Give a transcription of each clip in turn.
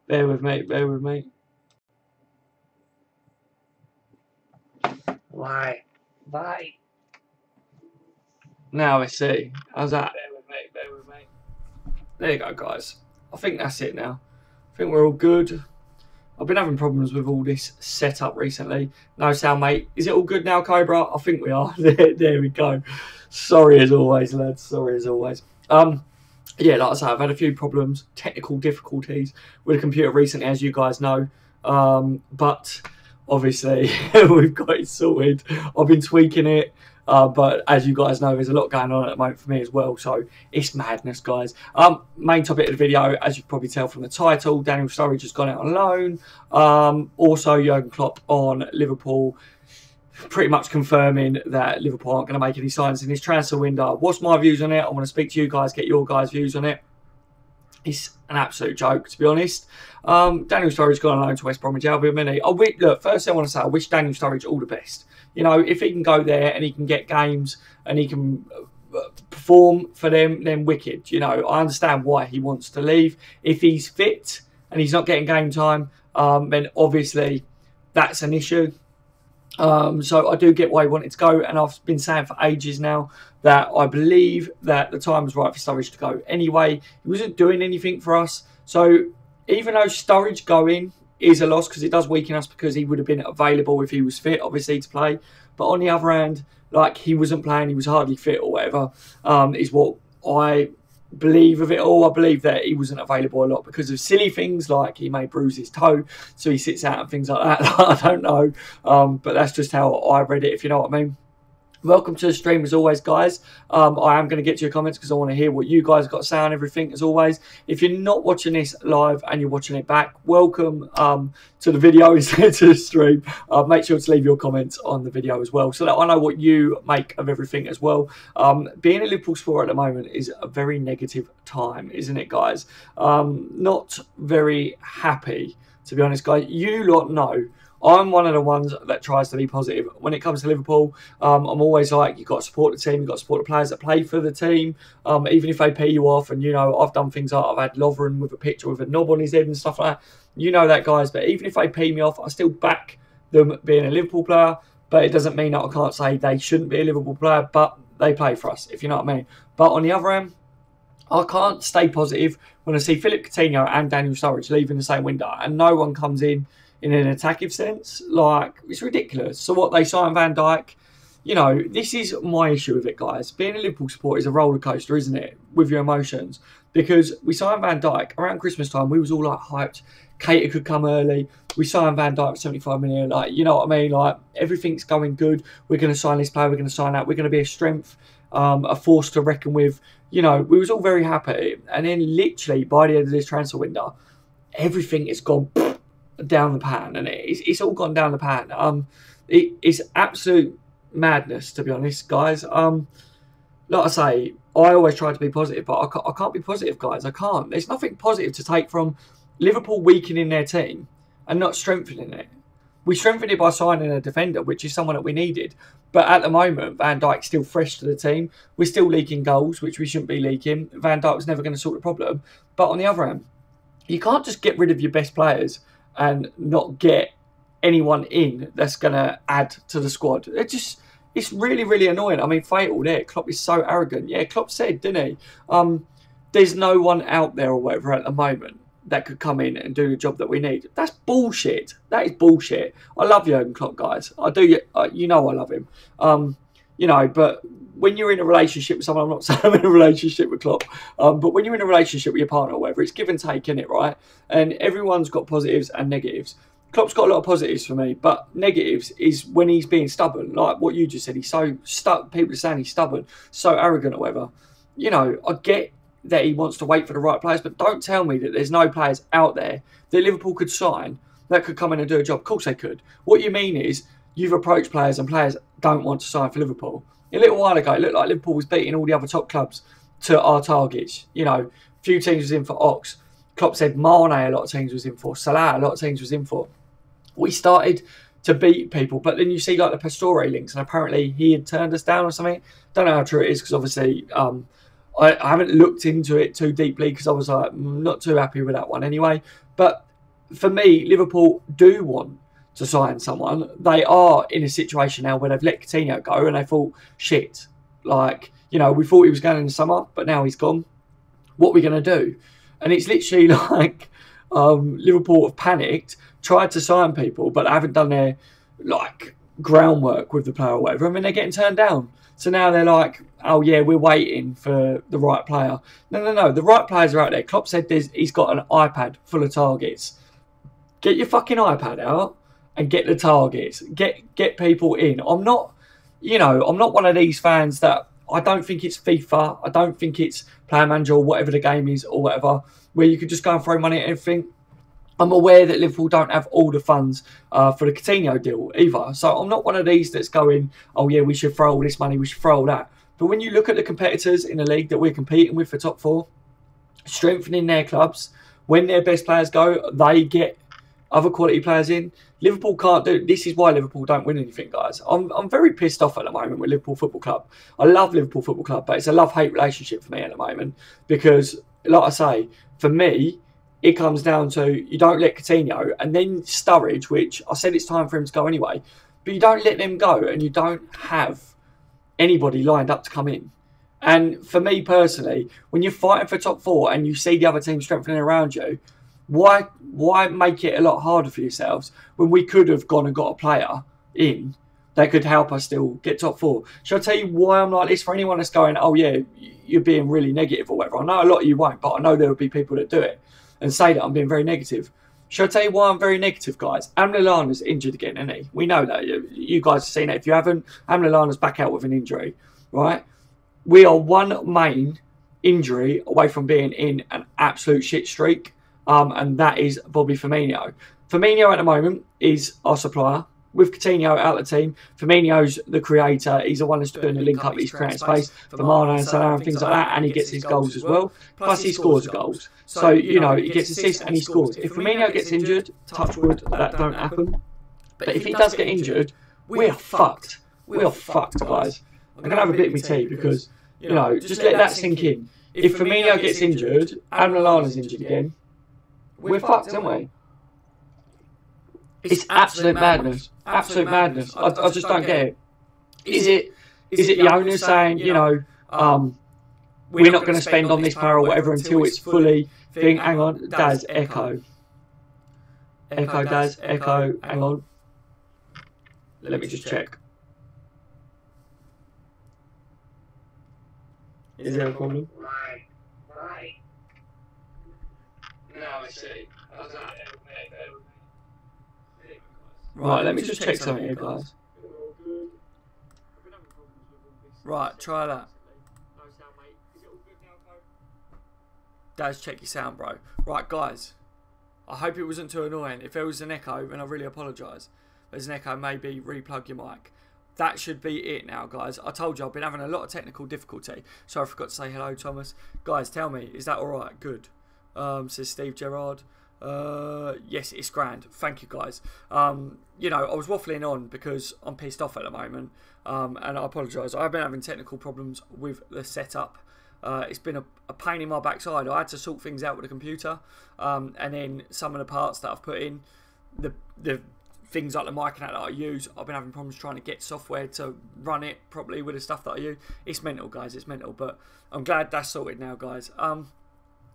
Bear with me, bear with me. Why? Now I see. How's that? Bear with me, bear with me. There you go, guys. I think that's it now. I think we're all good. I've been having problems with all this setup recently. No sound, mate. Is it all good now, Cobra? I think we are. There we go. Sorry as always, lads. Sorry as always. Yeah, like I say, I've had a few problems, technical difficulties with the computer recently, as you guys know. But obviously, we've got it sorted. I've been tweaking it. But as you guys know, there's a lot going on at the moment for me as well. So it's madness, guys. Main topic of the video, as you can probably tell from the title, Daniel Sturridge has gone out on loan. Also, Jurgen Klopp on Liverpool, pretty much confirming that Liverpool aren't going to make any signs in this transfer window. What's my views on it? I want to speak to you guys, get your guys' views on it. It's an absolute joke, to be honest. Daniel Sturridge gone on loan to West Bromwich Albion. Look, first I want to say I wish Daniel Sturridge all the best. You know, if he can go there and he can get games and he can perform for them, then wicked. You know, I understand why he wants to leave. If he's fit and he's not getting game time, then obviously that's an issue. So I do get why he wanted to go, and I've been saying for ages now that I believe that the time was right for Sturridge to go. Anyway, he wasn't doing anything for us. So even though Sturridge going is a loss because it does weaken us, because he would have been available if he was fit, obviously, to play. But on the other hand, like, he wasn't playing, he was hardly fit or whatever, is what I believe of it all. I believe that he wasn't available a lot because of silly things like he may bruise his toe, so he sits out and things like that. I don't know, but that's just how I read it, if you know what I mean. Welcome to the stream as always, guys. I am going to get to your comments because I want to hear what you guys have got to say on everything as always. If you're not watching this live and you're watching it back, welcome to the video instead to the stream. Make sure to leave your comments on the video as well so that I know what you make of everything as well. Being a Liverpool supporter at the moment is a very negative time, isn't it, guys? Not very happy, to be honest, guys. You lot know I'm one of the ones that tries to be positive. When it comes to Liverpool, I'm always like, you've got to support the team, you've got to support the players that play for the team, even if they pay you off. And, you know, I've done things like I've had Lovren with a picture with a knob on his head and stuff like that. You know that, guys. But even if they pay me off, I still back them being a Liverpool player. But it doesn't mean that I can't say they shouldn't be a Liverpool player, but they play for us, if you know what I mean. But on the other hand, I can't stay positive when I see Philippe Coutinho and Daniel Sturridge leaving the same window and no one comes in an attacking sense. Like, it's ridiculous. So what, they sign Van Dijk? You know, this is my issue with it, guys. Being a Liverpool supporter is a roller coaster, isn't it, with your emotions? Because we signed Van Dijk around Christmas time. We was all like hyped. Cater could come early. We signed Van Dijk for 75 million. Like, you know what I mean? Like, everything's going good. We're going to sign this player. We're going to sign that. We're going to be a strength, a force to reckon with. You know, we was all very happy. And then literally by the end of this transfer window, everything is gone down the pan, and it's all gone down the pan. It's absolute madness, to be honest, guys. Like I say, I always try to be positive, but I can't be positive, guys. I can't. There's nothing positive to take from Liverpool weakening their team and not strengthening it. We strengthened it by signing a defender, which is someone that we needed. But at the moment, Van Dijk's still fresh to the team. We're still leaking goals, which we shouldn't be leaking. Van Dijk was never going to sort the problem. But on the other hand, you can't just get rid of your best players and not get anyone in that's going to add to the squad. It's really, really annoying. I mean, fatal there. Klopp is so arrogant. Yeah, Klopp said, didn't he? There's no one out there or whatever at the moment that could come in and do the job that we need. That's bullshit. That is bullshit. I love Jurgen Klopp, guys. I do. You know I love him. You know, but when you're in a relationship with someone, I'm not saying I'm in a relationship with Klopp, but when you're in a relationship with your partner or whatever, it's give and take, innit, right? And everyone's got positives and negatives. Klopp's got a lot of positives for me, but negatives is when he's being stubborn, like what you just said. He's so stuck. People are saying he's stubborn, so arrogant or whatever. You know, I get that he wants to wait for the right players, but don't tell me that there's no players out there that Liverpool could sign that could come in and do a job. Of course they could. What you mean is you've approached players and players don't want to sign for Liverpool. A little while ago, it looked like Liverpool was beating all the other top clubs to our targets. You know, a few teams was in for Ox. Klopp said Mane, a lot of teams was in for. Salah, a lot of teams was in for. We started to beat people, but then you see like the Pastore links, and apparently he had turned us down or something. Don't know how true it is because obviously I haven't looked into it too deeply because I was like not too happy with that one anyway. But for me, Liverpool do want to sign someone. They are in a situation now where they've let Coutinho go and they thought, shit, like, you know, we thought he was going in the summer, but now he's gone. What are we going to do? And it's literally like Liverpool have panicked, tried to sign people, but they haven't done their like groundwork with the player or whatever. I mean, they're getting turned down. So now they're like, oh yeah, we're waiting for the right player. No. The right players are out there. Klopp said he's got an iPad full of targets. Get your fucking iPad out and get the targets. Get people in. I'm not one of these fans that, I don't think it's FIFA. I don't think it's Player Manager or whatever the game is or whatever, where you could just go and throw money at everything. I'm aware that Liverpool don't have all the funds for the Coutinho deal either. So I'm not one of these that's going, oh yeah, we should throw all this money, we should throw all that. But when you look at the competitors in the league that we're competing with for top four, strengthening their clubs, when their best players go, they get other quality players in. Liverpool can't do. This is why Liverpool don't win anything, guys. I'm very pissed off at the moment with Liverpool Football Club. I love Liverpool Football Club, but it's a love-hate relationship for me at the moment because, like I say, for me, it comes down to you don't let Coutinho and then Sturridge, which I said it's time for him to go anyway, but you don't let them go and you don't have anybody lined up to come in. And for me personally, when you're fighting for top four and you see the other team strengthening around you, why make it a lot harder for yourselves when we could have gone and got a player in that could help us still get top four? Shall I tell you why I'm like this? For anyone that's going, oh yeah, you're being really negative or whatever. I know a lot of you won't, but I know there will be people that do it and say that I'm being very negative. Shall I tell you why I'm very negative, guys? Lallana's injured again, isn't he? We know that. You guys have seen it. If you haven't, Lallana's back out with an injury, right? We are one main injury away from being in an absolute shit streak. And that is Bobby Firmino. Firmino at the moment is our supplier. With Coutinho out of the team, Firmino's the creator. He's the one that's doing the link up. He's creating space for Mane and Salah and things like that. And he gets his goals as well. Plus he scores goals. So, you know, he gets assists and he scores. If Firmino gets injured, touch wood, that don't happen. But if he does get injured, we are fucked. We are fucked, guys. I'm going to have a bit of my tea because, you know, just let that sink in. If Firmino gets injured and Lallana's injured again, we're fucked, aren't we? It's absolute madness. Absolute madness. I just don't get it. Is it the owners saying, you know, we're not going to spend on this player or whatever until it's fully thing? Hang on, Daz, echo. Echo, Daz, echo, hang on. Let me just check. Is there a problem? Right. No, I see. Right, let me just check something here, guys. Right, try that. Daz, check your sound, bro. Right, guys. I hope it wasn't too annoying. If there was an echo, then I really apologise. If there's an echo, maybe replug your mic. That should be it now, guys. I told you I've been having a lot of technical difficulty. So I forgot to say hello, Thomas. Guys, tell me, is that alright? Good. Says Steve Gerrard. Yes, it's grand. Thank you, guys. You know, I was waffling on because I'm pissed off at the moment. And I apologise. I've been having technical problems with the setup. It's been a pain in my backside. I had to sort things out with the computer. And then some of the parts that I've put in, the things like the mic and that I use, I've been having problems trying to get software to run it properly with the stuff that I use. It's mental, guys. It's mental. But I'm glad that's sorted now, guys.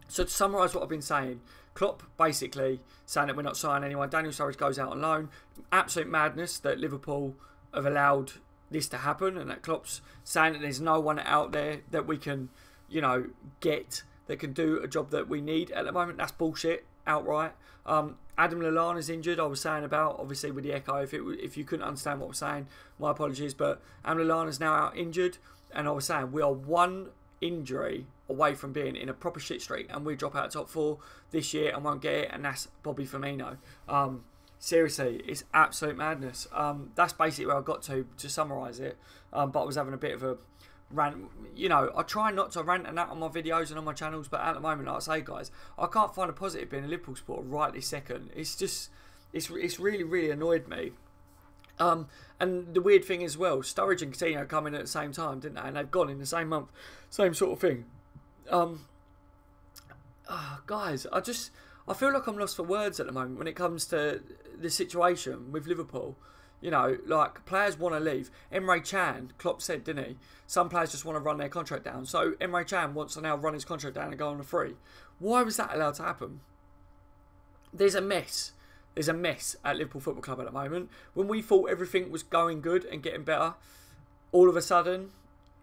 So to summarise what I've been saying, Klopp basically saying that we're not signing anyone. Daniel Sturridge goes out on loan. Absolute madness that Liverpool have allowed this to happen, and that Klopp's saying that there's no one out there that we can, you know, get that can do a job that we need at the moment. That's bullshit outright. Adam Lallana's injured. I was saying about, obviously with the echo, if you couldn't understand what I was saying, my apologies. But Adam Lallana's now out injured, and I was saying we are one injury away from being in a proper shit streak, and we drop out of top four this year and won't get it, and that's Bobby Firmino. Seriously, it's absolute madness. That's basically where I got to summarise it. But I was having a bit of a rant. You know, I try not to rant and that on my videos and on my channels, but at the moment, like I say, guys, I can't find a positive being a Liverpool supporter right this second. It's just, it's really, really annoyed me. And the weird thing as well, Sturridge and Coutinho come in at the same time, didn't they? And they've gone in the same month, same sort of thing. Guys, I feel like I'm lost for words at the moment when it comes to the situation with Liverpool. You know, like, players want to leave. Emre Can, Klopp said, didn't he? Some players just want to run their contract down. So Emre Can wants to now run his contract down and go on a free. Why was that allowed to happen? There's a mess. There's a mess at Liverpool Football Club at the moment. When we thought everything was going good and getting better, all of a sudden,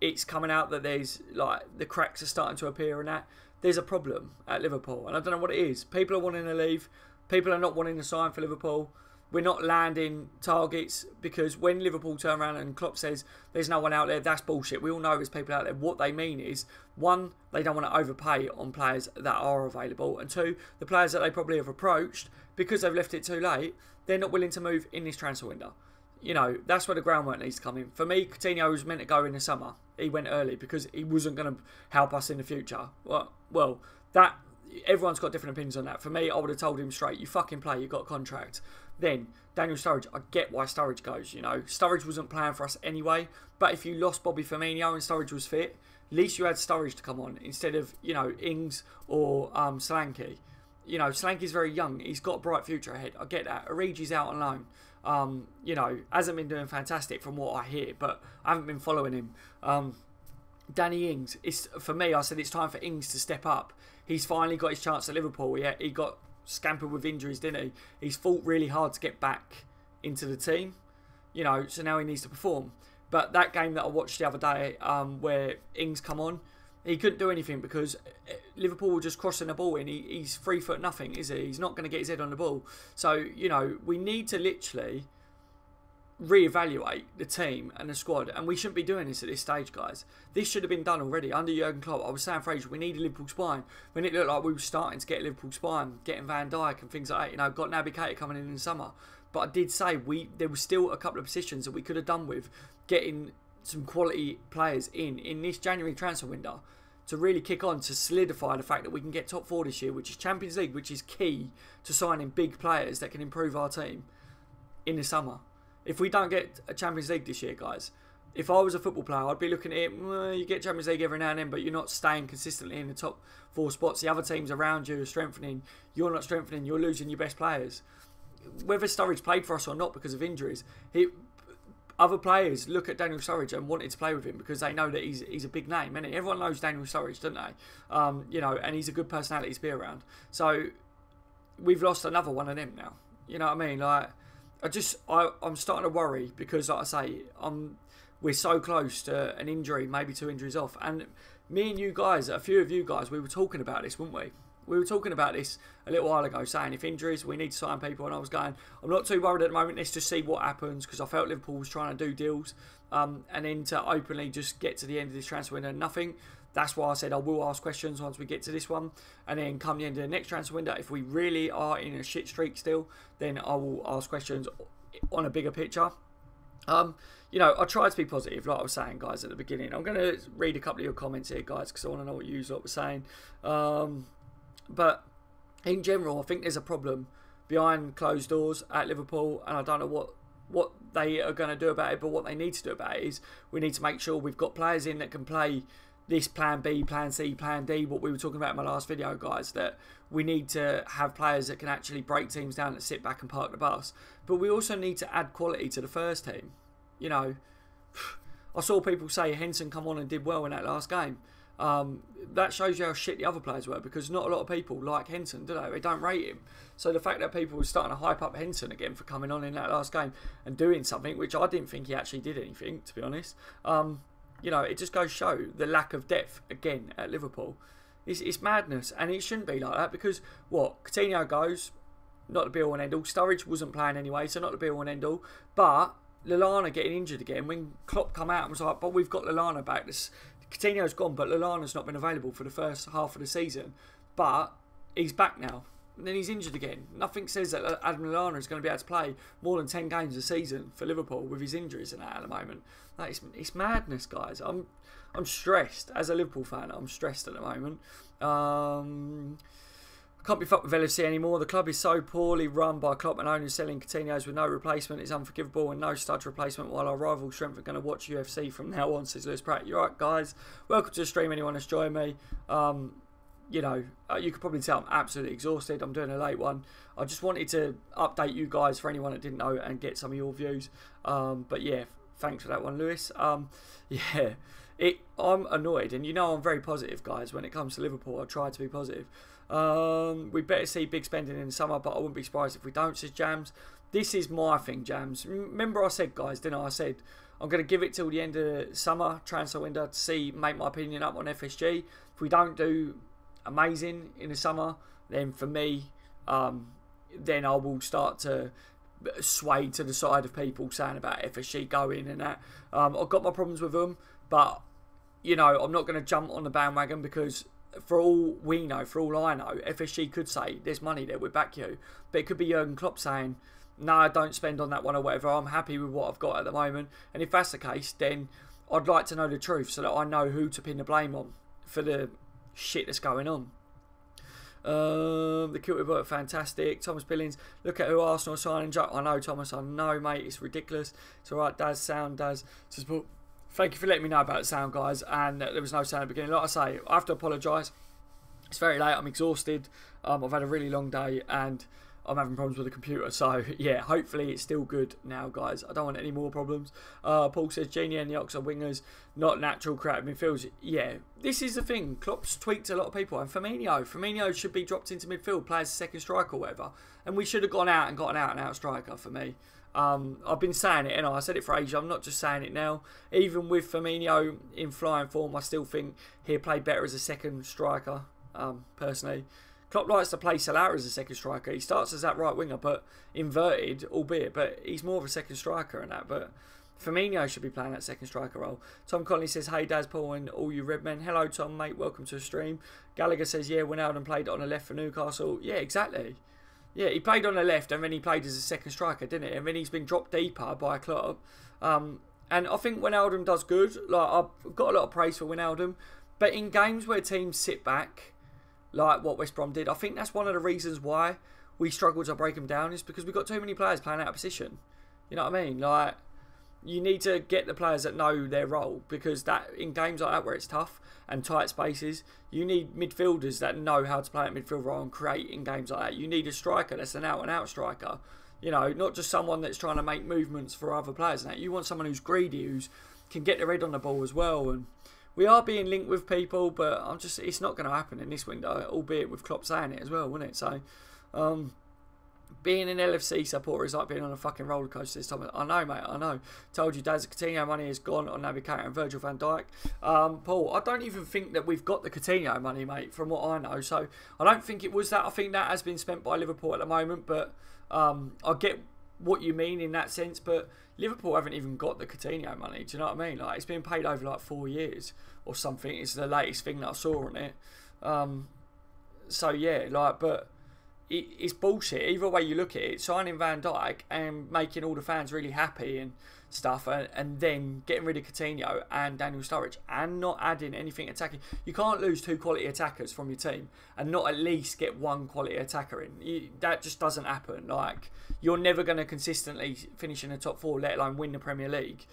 it's coming out that there's, like, the cracks are starting to appear and that. There's a problem at Liverpool, and I don't know what it is. People are wanting to leave. People are not wanting to sign for Liverpool. We're not landing targets, because when Liverpool turn around and Klopp says there's no one out there, that's bullshit. We all know there's people out there. What they mean is, one, they don't want to overpay on players that are available, and two, the players that they probably have approached, because they've left it too late, they're not willing to move in this transfer window. You know, that's where the groundwork needs to come in. For me, Coutinho was meant to go in the summer. He went early because he wasn't going to help us in the future. Well, that, everyone's got different opinions on that. For me, I would have told him straight, you fucking play, you got a contract. Then, Daniel Sturridge, I get why Sturridge goes, you know. Sturridge wasn't playing for us anyway, but if you lost Bobby Firmino and Sturridge was fit, at least you had Sturridge to come on instead of, you know, Ings or Solanke. You know, Solanke's very young. He's got a bright future ahead. I get that. Origi's out on loan. You know, hasn't been doing fantastic from what I hear, but I haven't been following him. Danny Ings, for me, I said it's time for Ings to step up. He's finally got his chance at Liverpool. He got scampered with injuries, didn't he? He's fought really hard to get back into the team, you know, so now he needs to perform. But that game that I watched the other day, where Ings come on, he couldn't do anything because Liverpool were just crossing the ball in. He's 3 foot nothing, is he? He's not going to get his head on the ball. So, you know, we need to literally reevaluate the team and the squad, and we shouldn't be doing this at this stage, guys. This should have been done already under Jurgen Klopp. I was saying for ages, we needed Liverpool spine. When it looked like we were starting to get Liverpool spine, getting Van Dijk and things like that, you know, got Naby Keita coming in the summer. But I did say there was still a couple of positions that we could have done with getting some quality players in this January transfer window to really kick on, to solidify the fact that we can get top 4 this year, which is Champions League, which is key to signing big players that can improve our team in the summer. If we don't get a Champions League this year, guys, if I was a football player, I'd be looking at it, well, you get Champions League every now and then, but you're not staying consistently in the top 4 spots. The other teams around you are strengthening. You're not strengthening. You're losing your best players. Whether Sturridge played for us or not because of injuries, other players look at Daniel Sturridge and wanted to play with him because they know that he's a big name. And everyone knows Daniel Sturridge, don't they? You know, and he's a good personality to be around. So we've lost another one of them now. You know what I mean? Like, I'm starting to worry because, like I say, we're so close to an injury, maybe 2 injuries off. And me and you guys, a few of you guys, we were talking about this, weren't we? We were talking about this a little while ago, saying if injuries, we need to sign people. And I was going, I'm not too worried at the moment. Let's just see what happens, because I felt Liverpool was trying to do deals. And then to openly just get to the end of this transfer window, nothing. That's why I said I will ask questions once we get to this one. And then come the end of the next transfer window, if we really are in a shit streak still, then I will ask questions on a bigger picture. You know, I tried to be positive, like I was saying, guys, at the beginning. I'm going to read a couple of your comments here, guys, because I want to know what you lot were saying. But in general, I think there's a problem behind closed doors at Liverpool, and I don't know what they are going to do about it, but what they need to do about it is we need to make sure we've got players in that can play this plan B, plan C, plan D, what we were talking about in my last video, guys, that we need to have players that can actually break teams down and sit back and park the bus. But we also need to add quality to the first team. You know, I saw people say Henson come on and did well in that last game. That shows you how shit the other players were, because not a lot of people like Henson, do they? They don't rate him. So the fact that people were starting to hype up Henson again for coming on in that last game and doing something, which I didn't think he actually did anything, to be honest. You know, it just goes to show the lack of depth again at Liverpool. It's madness, and it shouldn't be like that, because what? Coutinho goes, not the be-all and end-all. Sturridge wasn't playing anyway, so not the be-all and end-all. But Lallana getting injured again, when Klopp come out and was like, but we've got Lallana back. Coutinho's gone, but Lallana's not been available for the first half of the season. But he's back now. And then he's injured again. Nothing says that Adam Lallana is going to be able to play more than 10 games a season for Liverpool with his injuries and that at the moment. Like, it's madness, guys. I'm stressed. As a Liverpool fan, I'm stressed at the moment. I can't be fucked with LFC anymore. The club is so poorly run by Klopp and owners selling Coutinho's with no replacement. It's unforgivable and no Sturridge replacement, while our rival strength are going to watch UFC from now on, says Lewis Pratt. You're right, guys. Welcome to the stream, anyone that's joined me. you know, you could probably tell I'm absolutely exhausted. I'm doing a late one. I just wanted to update you guys for anyone that didn't know and get some of your views. But yeah, thanks for that one, Lewis. Yeah, I'm annoyed, and you know I'm very positive, guys. When it comes to Liverpool, I try to be positive. We better see big spending in the summer, but I wouldn't be surprised if we don't, says Jams. This is my thing, Jams. Remember I said, guys, didn't I? I said I'm going to give it till the end of the summer transfer window to make my opinion up on FSG. If we don't do amazing in the summer, then for me, then I will start to sway to the side of people saying about FSG going and that. I've got my problems with them, but you know, I'm not going to jump on the bandwagon, because for all we know, for all I know, FSG could say there's money there, we back you, but it could be Jurgen Klopp saying, no, don't spend on that one or whatever, I'm happy with what I've got at the moment. And if that's the case, then I'd like to know the truth so that I know who to pin the blame on for the shit that's going on. The Kilty work fantastic. Thomas Billings, look at who Arsenal are signing. I know, Thomas, I know, mate, it's ridiculous. It's alright, Daz, sound, Daz. Thank you for letting me know about the sound, guys, and there was no sound at the beginning. Like I say, I have to apologise. It's very late, I'm exhausted. I've had a really long day and I'm having problems with the computer, so yeah, hopefully it's still good now, guys. I don't want any more problems. Paul says, Genie and the Ox are wingers, not natural creative midfielders. Yeah, this is the thing. Klopp's tweaked a lot of people, and Firmino should be dropped into midfield, play as a second striker or whatever, and we should have gone out and got an out-and-out striker for me. I've been saying it, and I said it for ages. I'm not just saying it now. Even with Firmino in flying form, I still think he'll play better as a second striker, personally. Klopp likes to play Salah as a second striker. He starts as that right winger, but inverted, albeit, but he's more of a second striker in that. But Firmino should be playing that second striker role. Tom Conley says, hey, Daz, Paul, and all you red men. Hello, Tom, mate. Welcome to the stream. Gallagher says, yeah, Wijnaldum played on the left for Newcastle. Yeah, exactly. Yeah, he played on the left, and then he played as a second striker, didn't he? And then he's been dropped deeper by Klopp. And I think Wijnaldum does good. Like, I've got a lot of praise for Wijnaldum. But in games where teams sit back, like what West Brom did, I think that's one of the reasons why we struggle to break them down, is because we've got too many players playing out of position. You know what I mean? Like, you need to get the players that know their role, because that in games like that where it's tough and tight spaces, you need midfielders that know how to play at midfield role and create in games like that. You need a striker that's an out-and-out striker. You know, not just someone that's trying to make movements for other players and that. You want someone who's greedy, who can get their head on the ball as well. And we are being linked with people, but it's not going to happen in this window, albeit with Klopp saying it as well, wouldn't it? So, being an LFC supporter is like being on a fucking roller coaster this time. I know, mate, I know. Told you, Daz, the Coutinho money is gone on Naby Keita and Virgil van Dijk. Paul, I don't even think that we've got the Coutinho money, mate, from what I know. So, I don't think it was that. I think that has been spent by Liverpool at the moment, but I get what you mean in that sense, but Liverpool haven't even got the Coutinho money. Do you know what I mean? Like, it's been paid over like 4 years or something. It's the latest thing that I saw on it. So yeah, like, but it's bullshit. Either way you look at it, signing Van Dijk and making all the fans really happy and stuff, and then getting rid of Coutinho and Daniel Sturridge and not adding anything attacking. You can't lose 2 quality attackers from your team and not at least get 1 quality attacker in. That just doesn't happen. Like, you're never going to consistently finish in the top 4, let alone win the Premier League,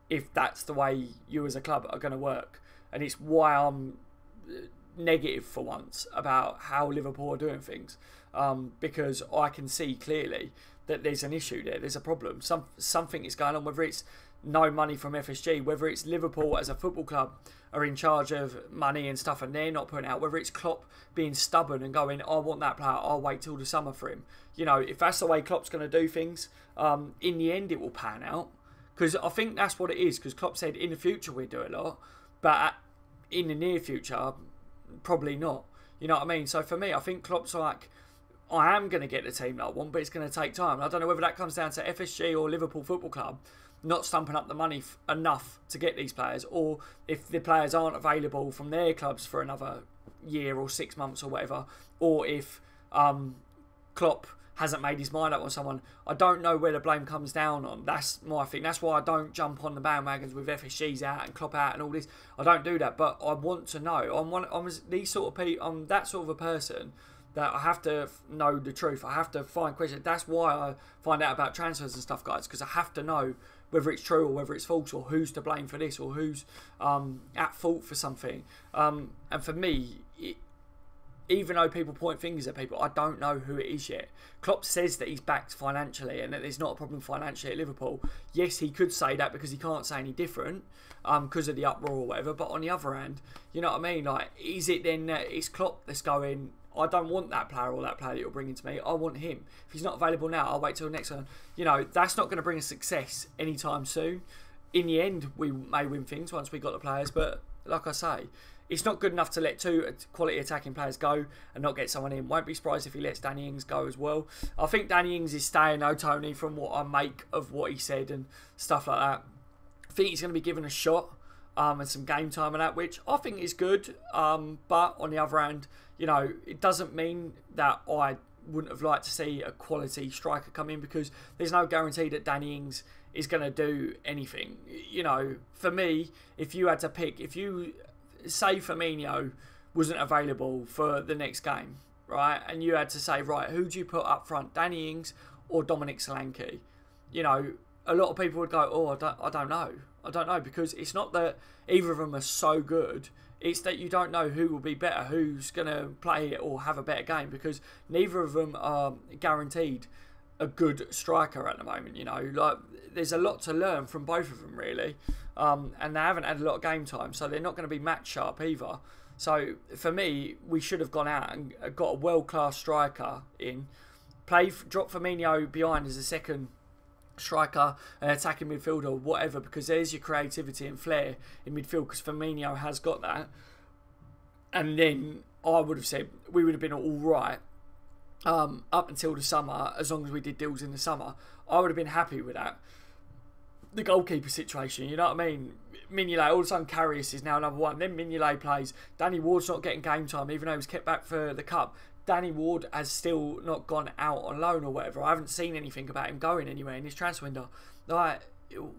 if that's the way you as a club are going to work. And it's why I'm negative for once about how Liverpool are doing things, because I can see clearly that there's an issue there. There's a problem. Something is going on, whether it's no money from FSG, whether it's Liverpool as a football club are in charge of money and stuff and they're not putting out, whether it's Klopp being stubborn and going, I want that player, I'll wait till the summer for him. You know, if that's the way Klopp's going to do things, in the end it will pan out. Because I think that's what it is, because Klopp said in the future we'll do a lot, but in the near future, probably not. You know what I mean? So for me, I think Klopp's like, I am going to get the team that I want, but it's going to take time. And I don't know whether that comes down to FSG or Liverpool Football Club not stumping up the money enough to get these players, or if the players aren't available from their clubs for another year or 6 months or whatever, or if Klopp hasn't made his mind up on someone. I don't know where the blame comes down on. That's my thing. That's why I don't jump on the bandwagons with FSG's out and Klopp out and all this. I don't do that, but I want to know. I'm these sort of people. I'm that sort of a person that I have to know the truth. I have to find questions. That's why I find out about transfers and stuff, guys, because I have to know whether it's true or whether it's false, or who's to blame for this, or who's at fault for something. And for me, even though people point fingers at people, I don't know who it is yet. Klopp says that he's backed financially and that there's not a problem financially at Liverpool. Yes, he could say that because he can't say any different because of the uproar or whatever. But on the other hand, you know what I mean? Like, is it then that it's Klopp that's going, I don't want that player or that player that you're bringing to me. I want him. If he's not available now, I'll wait till the next one. You know, that's not going to bring us success anytime soon. In the end, we may win things once we got the players. But like I say, it's not good enough to let 2 quality attacking players go and not get someone in. Won't be surprised if he lets Danny Ings go as well. I think Danny Ings is staying, though, Tony, from what I make of what he said and stuff like that. I think he's going to be given a shot and some game time and that, which I think is good. But on the other hand, you know, it doesn't mean that I wouldn't have liked to see a quality striker come in, because there's no guarantee that Danny Ings is going to do anything. You know, for me, if you had to pick, if you say Firmino wasn't available for the next game, right, and you had to say, right, who do you put up front, Danny Ings or Dominic Solanke? You know, a lot of people would go, oh, I don't know, because it's not that either of them are so good. It's that you don't know who will be better, who's going to play or have a better game, because neither of them are guaranteed a good striker at the moment. You know, like, there's a lot to learn from both of them, really. And they haven't had a lot of game time, so they're not going to be match sharp either. So for me, we should have gone out and got a world-class striker in, drop Firmino behind as a second striker, an attacking midfielder or whatever, because there's your creativity and flair in midfield, because Firmino has got that. And then I would have said we would have been all right up until the summer, as long as we did deals in the summer. I would have been happy with that. The goalkeeper situation, you know what I mean? Mignolet, all of a sudden Karius is now number 1. Then Mignolet plays. Danny Ward's not getting game time, even though he was kept back for the Cup. Danny Ward has still not gone out on loan or whatever. I haven't seen anything about him going anywhere in his transfer window. Like,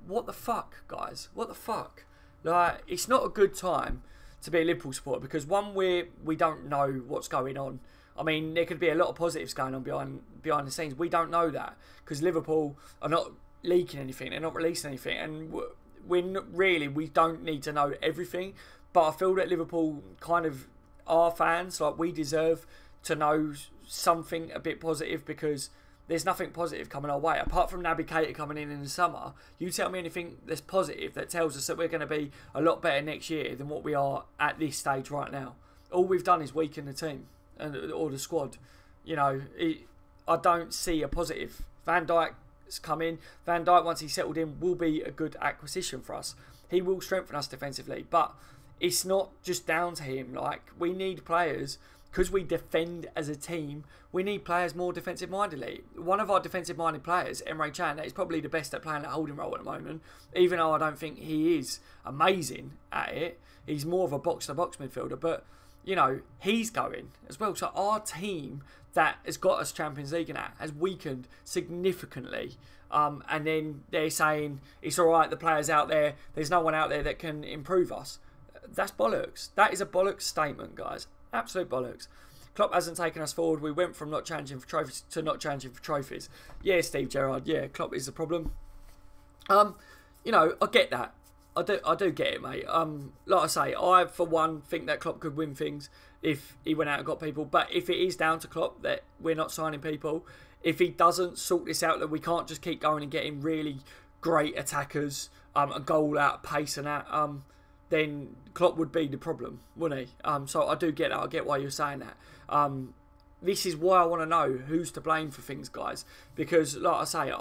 what the fuck, guys? What the fuck? Like, it's not a good time to be a Liverpool supporter, because one, we don't know what's going on. I mean, there could be a lot of positives going on behind the scenes. We don't know that, because Liverpool are not leaking anything. They're not releasing anything. And we don't need to know everything. But I feel that Liverpool kind of are fans. Like, we deserve to know something a bit positive, because there's nothing positive coming our way apart from Naby Keita coming in the summer. You tell me anything that's positive that tells us that we're going to be a lot better next year than what we are at this stage right now. All we've done is weaken the team or the squad. You know, I don't see a positive. Van Dijk's come in. Van Dijk, once he's settled in, will be a good acquisition for us. He will strengthen us defensively, but it's not just down to him. Like, we need players. Because we defend as a team, we need players more defensive-mindedly. One of our defensive-minded players, Emre Can, is probably the best at playing that holding role at the moment, even though I don't think he is amazing at it. He's more of a box-to-box midfielder, but, you know, he's going as well. So our team that has got us Champions League and that has weakened significantly. And then they're saying, it's all right, the players out there, there's no one out there that can improve us. That's bollocks. That is a bollocks statement, guys. Absolute bollocks. Klopp hasn't taken us forward. We went from not challenging for trophies to not challenging for trophies. Yeah, Steve Gerrard. Yeah, Klopp is the problem. You know, I get that. I do get it, mate. Like I say, I for one think that Klopp could win things if he went out and got people. But if it is down to Klopp that we're not signing people, if he doesn't sort this out, that we can't just keep going and getting really great attackers, a goal out of pace and that, then Klopp would be the problem, wouldn't he? So I do get that. I get why you're saying that. This is why I want to know who's to blame for things, guys. Because, like I say,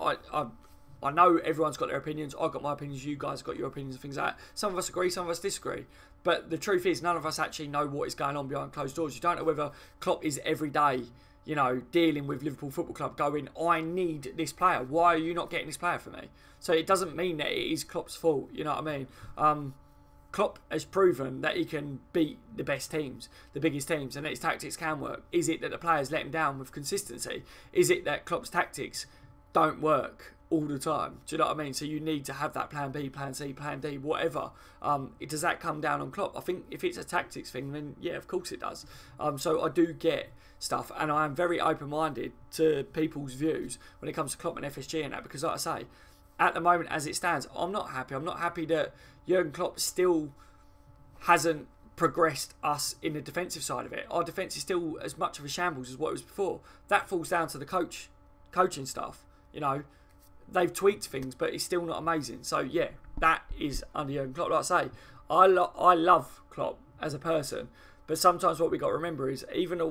I know everyone's got their opinions. I've got my opinions. You guys got your opinions and things like that. Some of us agree, some of us disagree. But the truth is, none of us actually know what is going on behind closed doors. You don't know whether Klopp is every day, you know, dealing with Liverpool Football Club going, I need this player. Why are you not getting this player for me? So it doesn't mean that it is Klopp's fault. You know what I mean? Klopp has proven that he can beat the best teams, the biggest teams, and that his tactics can work. Is it that the players let him down with consistency? Is it that Klopp's tactics don't work all the time? Do you know what I mean? So you need to have that plan B, plan C, plan D, whatever. Does that come down on Klopp? I think if it's a tactics thing, then yeah, of course it does. So I do get stuff, and I am very open-minded to people's views when it comes to Klopp and FSG and that, because like I say, at the moment as it stands, I'm not happy. I'm not happy that Jurgen Klopp still hasn't progressed us in the defensive side of it. Our defence is still as much of a shambles as what it was before. That falls down to the coaching staff. You know, they've tweaked things, but it's still not amazing. So yeah, that is under Jurgen Klopp. Like I say, I love Klopp as a person, but sometimes what we got to remember is even the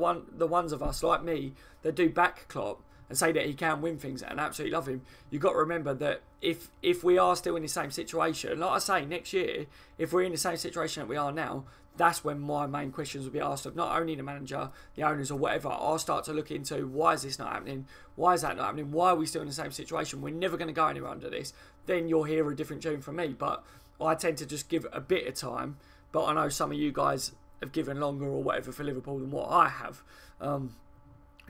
ones of us like me that do back Klopp and say that he can win things and absolutely love him, you've got to remember that if we are still in the same situation, like I say, next year, if we're in the same situation that we are now, that's when my main questions will be asked of not only the manager, the owners or whatever. I'll start to look into, why is this not happening? Why is that not happening? Why are we still in the same situation? We're never going to go anywhere under this. Then you'll hear a different tune from me. But I tend to just give a bit of time. But I know some of you guys have given longer or whatever for Liverpool than what I have.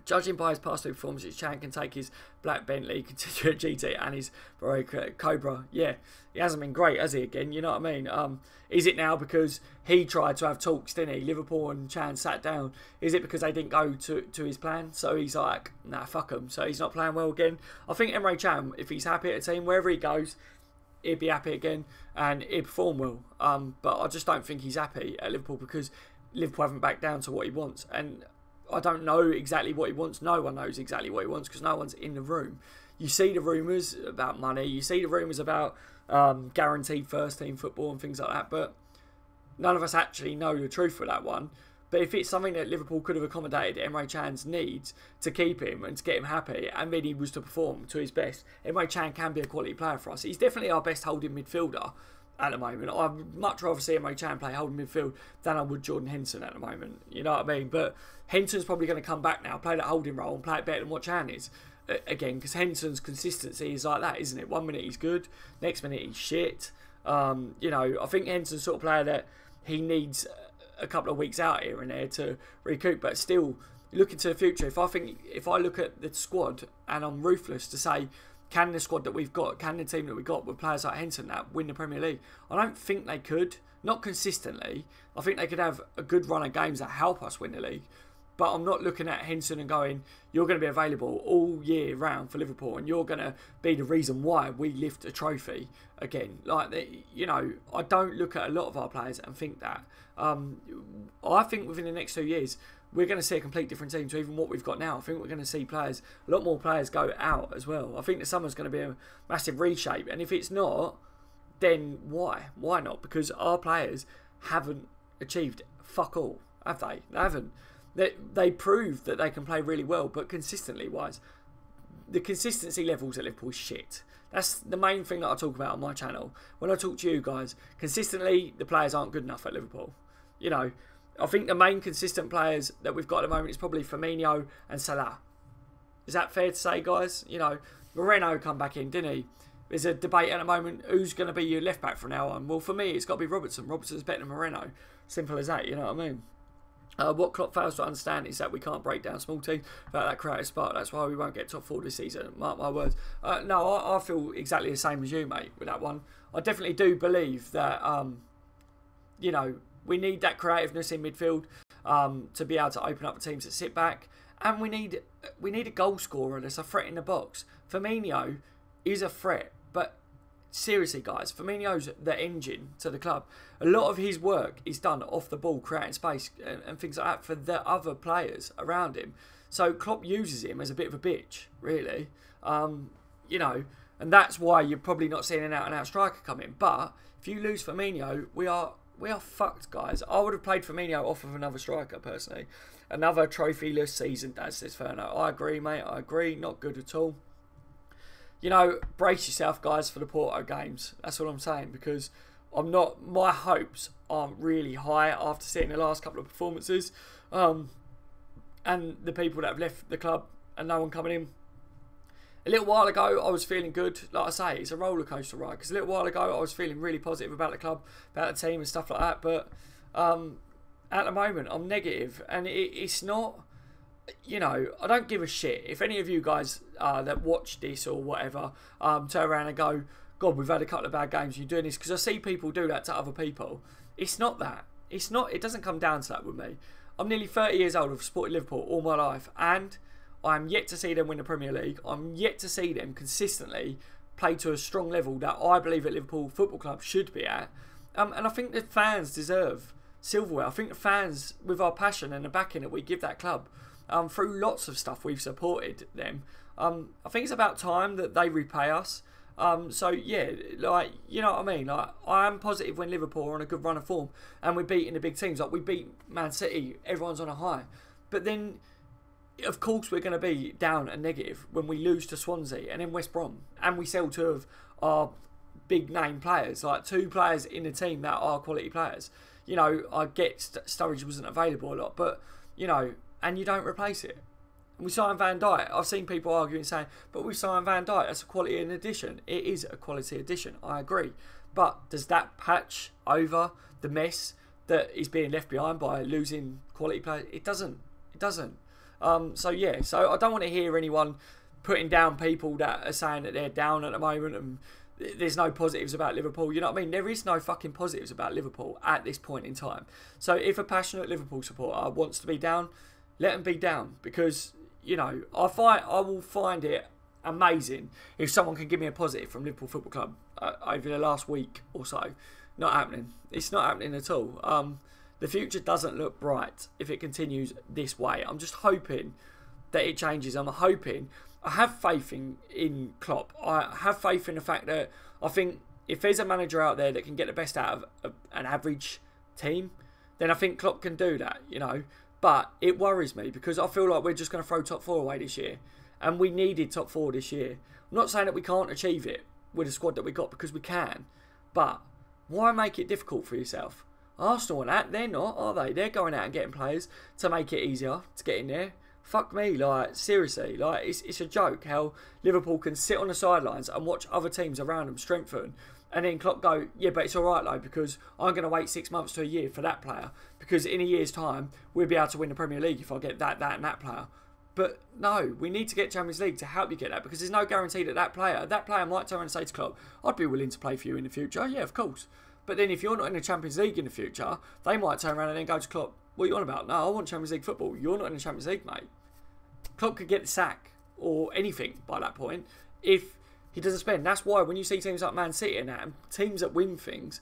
Judging by his past two performances, Chan can take his black Bentley, continue at GT and his Cobra. Yeah, he hasn't been great, has he, again? You know what I mean? Is it now because he tried to have talks, didn't he? Liverpool and Chan sat down. Is it because they didn't go to his plan? So he's like, nah, fuck him. So he's not playing well again. I think Emre Can, if he's happy at a team, wherever he goes, he'd be happy again and he'd perform well. But I just don't think he's happy at Liverpool because Liverpool haven't backed down to what he wants. And I don't know exactly what he wants. No one knows exactly what he wants because no one's in the room. You see the rumours about money. You see the rumours about guaranteed first team football and things like that. But none of us actually know the truth for that one. But if it's something that Liverpool could have accommodated Emre Can's needs to keep him and to get him happy, and then he was to perform to his best, Emre Can can be a quality player for us. He's definitely our best holding midfielder at the moment. I'd much rather see Emre Can play holding midfield than I would Jordan Henson at the moment. You know what I mean? But Henson's probably going to come back now, play that holding role and play it better than what Can is. Again, because Henson's consistency is like that, isn't it? 1 minute he's good, next minute he's shit. You know, I think Henson's sort of player that he needs a couple of weeks out here and there to recoup, but still looking to the future. If I look at the squad and I'm ruthless to say, can the squad that we've got, can the team that we've got with players like Henson that win the Premier League? I don't think they could. Not consistently. I think they could have a good run of games that help us win the league. But I'm not looking at Henson and going, you're going to be available all year round for Liverpool and you're going to be the reason why we lift a trophy again. Like, you know, I don't look at a lot of our players and think that. I think within the next 2 years, we're going to see a complete different team to even what we've got now. I think we're going to see players, a lot more players go out as well. I think the summer's going to be a massive reshape. And if it's not, then why? Why not? Because our players haven't achieved fuck all, have they? They haven't. They prove that they can play really well, but consistently wise, the consistency levels at Liverpool is shit. That's the main thing that I talk about on my channel. When I talk to you guys, consistently, the players aren't good enough at Liverpool. You know, I think the main consistent players that we've got at the moment is probably Firmino and Salah. Is that fair to say, guys? You know, Moreno come back in, didn't he? There's a debate at the moment, who's going to be your left back from now on? Well, for me, it's got to be Robertson. Robertson's better than Moreno. Simple as that, you know what I mean? What Klopp fails to understand is that we can't break down small teams without that creative spark. That's why we won't get top 4 this season. Mark my words. No, I feel exactly the same as you, mate, with that one. I definitely do believe that, you know, we need that creativeness in midfield to be able to open up the teams that sit back. And we need a goal scorer that's a threat in the box. Firmino is a threat, but seriously, guys, Firmino's the engine to the club. A lot of his work is done off the ball, creating space and things like that for the other players around him. So Klopp uses him as a bit of a bitch, really. You know, and that's why you're probably not seeing an out-and-out striker come in. But if you lose Firmino, we are fucked, guys. I would have played Firmino off of another striker, personally. Another trophyless season, Dad says Ferno. I agree, mate. I agree. Not good at all. You know, brace yourself, guys, for the Porto games. That's what I'm saying, because my hopes aren't really high after seeing the last couple of performances. And the people that have left the club and no one coming in. A little while ago, I was feeling good. Like I say, it's a roller coaster ride. Because a little while ago, I was feeling really positive about the club, about the team and stuff like that. But at the moment, I'm negative. And it's not... You know, I don't give a shit if any of you guys that watch this or whatever turn around and go, God, we've had a couple of bad games, you're doing this, because I see people do that to other people. It's not that. It doesn't come down to that with me. I'm nearly 30 years old. I've supported Liverpool all my life, and I'm yet to see them win the Premier League. I'm yet to see them consistently play to a strong level that I believe at Liverpool Football Club should be at. And I think the fans deserve silverware. I think the fans, with our passion and the backing that we give that club, through lots of stuff we've supported them. I think it's about time that they repay us. So yeah, like, you know what I mean. Like, I am positive when Liverpool are on a good run of form and we're beating the big teams. Like, we beat Man City, everyone's on a high. But then, of course, we're going to be down and negative when we lose to Swansea and then West Brom, and we sell 2 of our big name players, like 2 players in the team that are quality players. You know, I get Sturridge wasn't available a lot, but, you know, and you don't replace it. We signed Van Dijk. I've seen people arguing saying, but we signed Van Dijk, that's a quality addition. It is a quality addition, I agree. But does that patch over the mess that is being left behind by losing quality players? It doesn't. It doesn't. So yeah, so I don't want to hear anyone putting down people that are saying that they're down at the moment and there's no positives about Liverpool. You know what I mean? There is no fucking positives about Liverpool at this point in time. So if a passionate Liverpool supporter wants to be down, let them be down, because, you know, I will find it amazing if someone can give me a positive from Liverpool Football Club over the last week or so. Not happening. It's not happening at all. The future doesn't look bright if it continues this way. I'm just hoping that it changes. I'm hoping. I have faith in Klopp. I have faith in the fact that I think if there's a manager out there that can get the best out of an average team, then I think Klopp can do that, you know. But it worries me because I feel like we're just going to throw top 4 away this year. And we needed top 4 this year. I'm not saying that we can't achieve it with the squad that we got, because we can. But why make it difficult for yourself? Arsenal and that, they're not, are they? They're going out and getting players to make it easier to get in there. Fuck me, like, seriously. Like, it's a joke how Liverpool can sit on the sidelines and watch other teams around them strengthen. And then Klopp go, yeah, but it's all right, though, because I'm going to wait 6 months to a year for that player. Because in a year's time, we'll be able to win the Premier League if I get that, and that player. But no, we need to get Champions League to help you get that, because there's no guarantee that that player might turn around and say to Klopp, I'd be willing to play for you in the future. Yeah, of course. But then if you're not in the Champions League in the future, they might turn around and then go to Klopp, what are you on about? No, I want Champions League football. You're not in the Champions League, mate. Klopp could get the sack or anything by that point if he doesn't spend. That's why when you see teams like Man City and that, and teams that win things,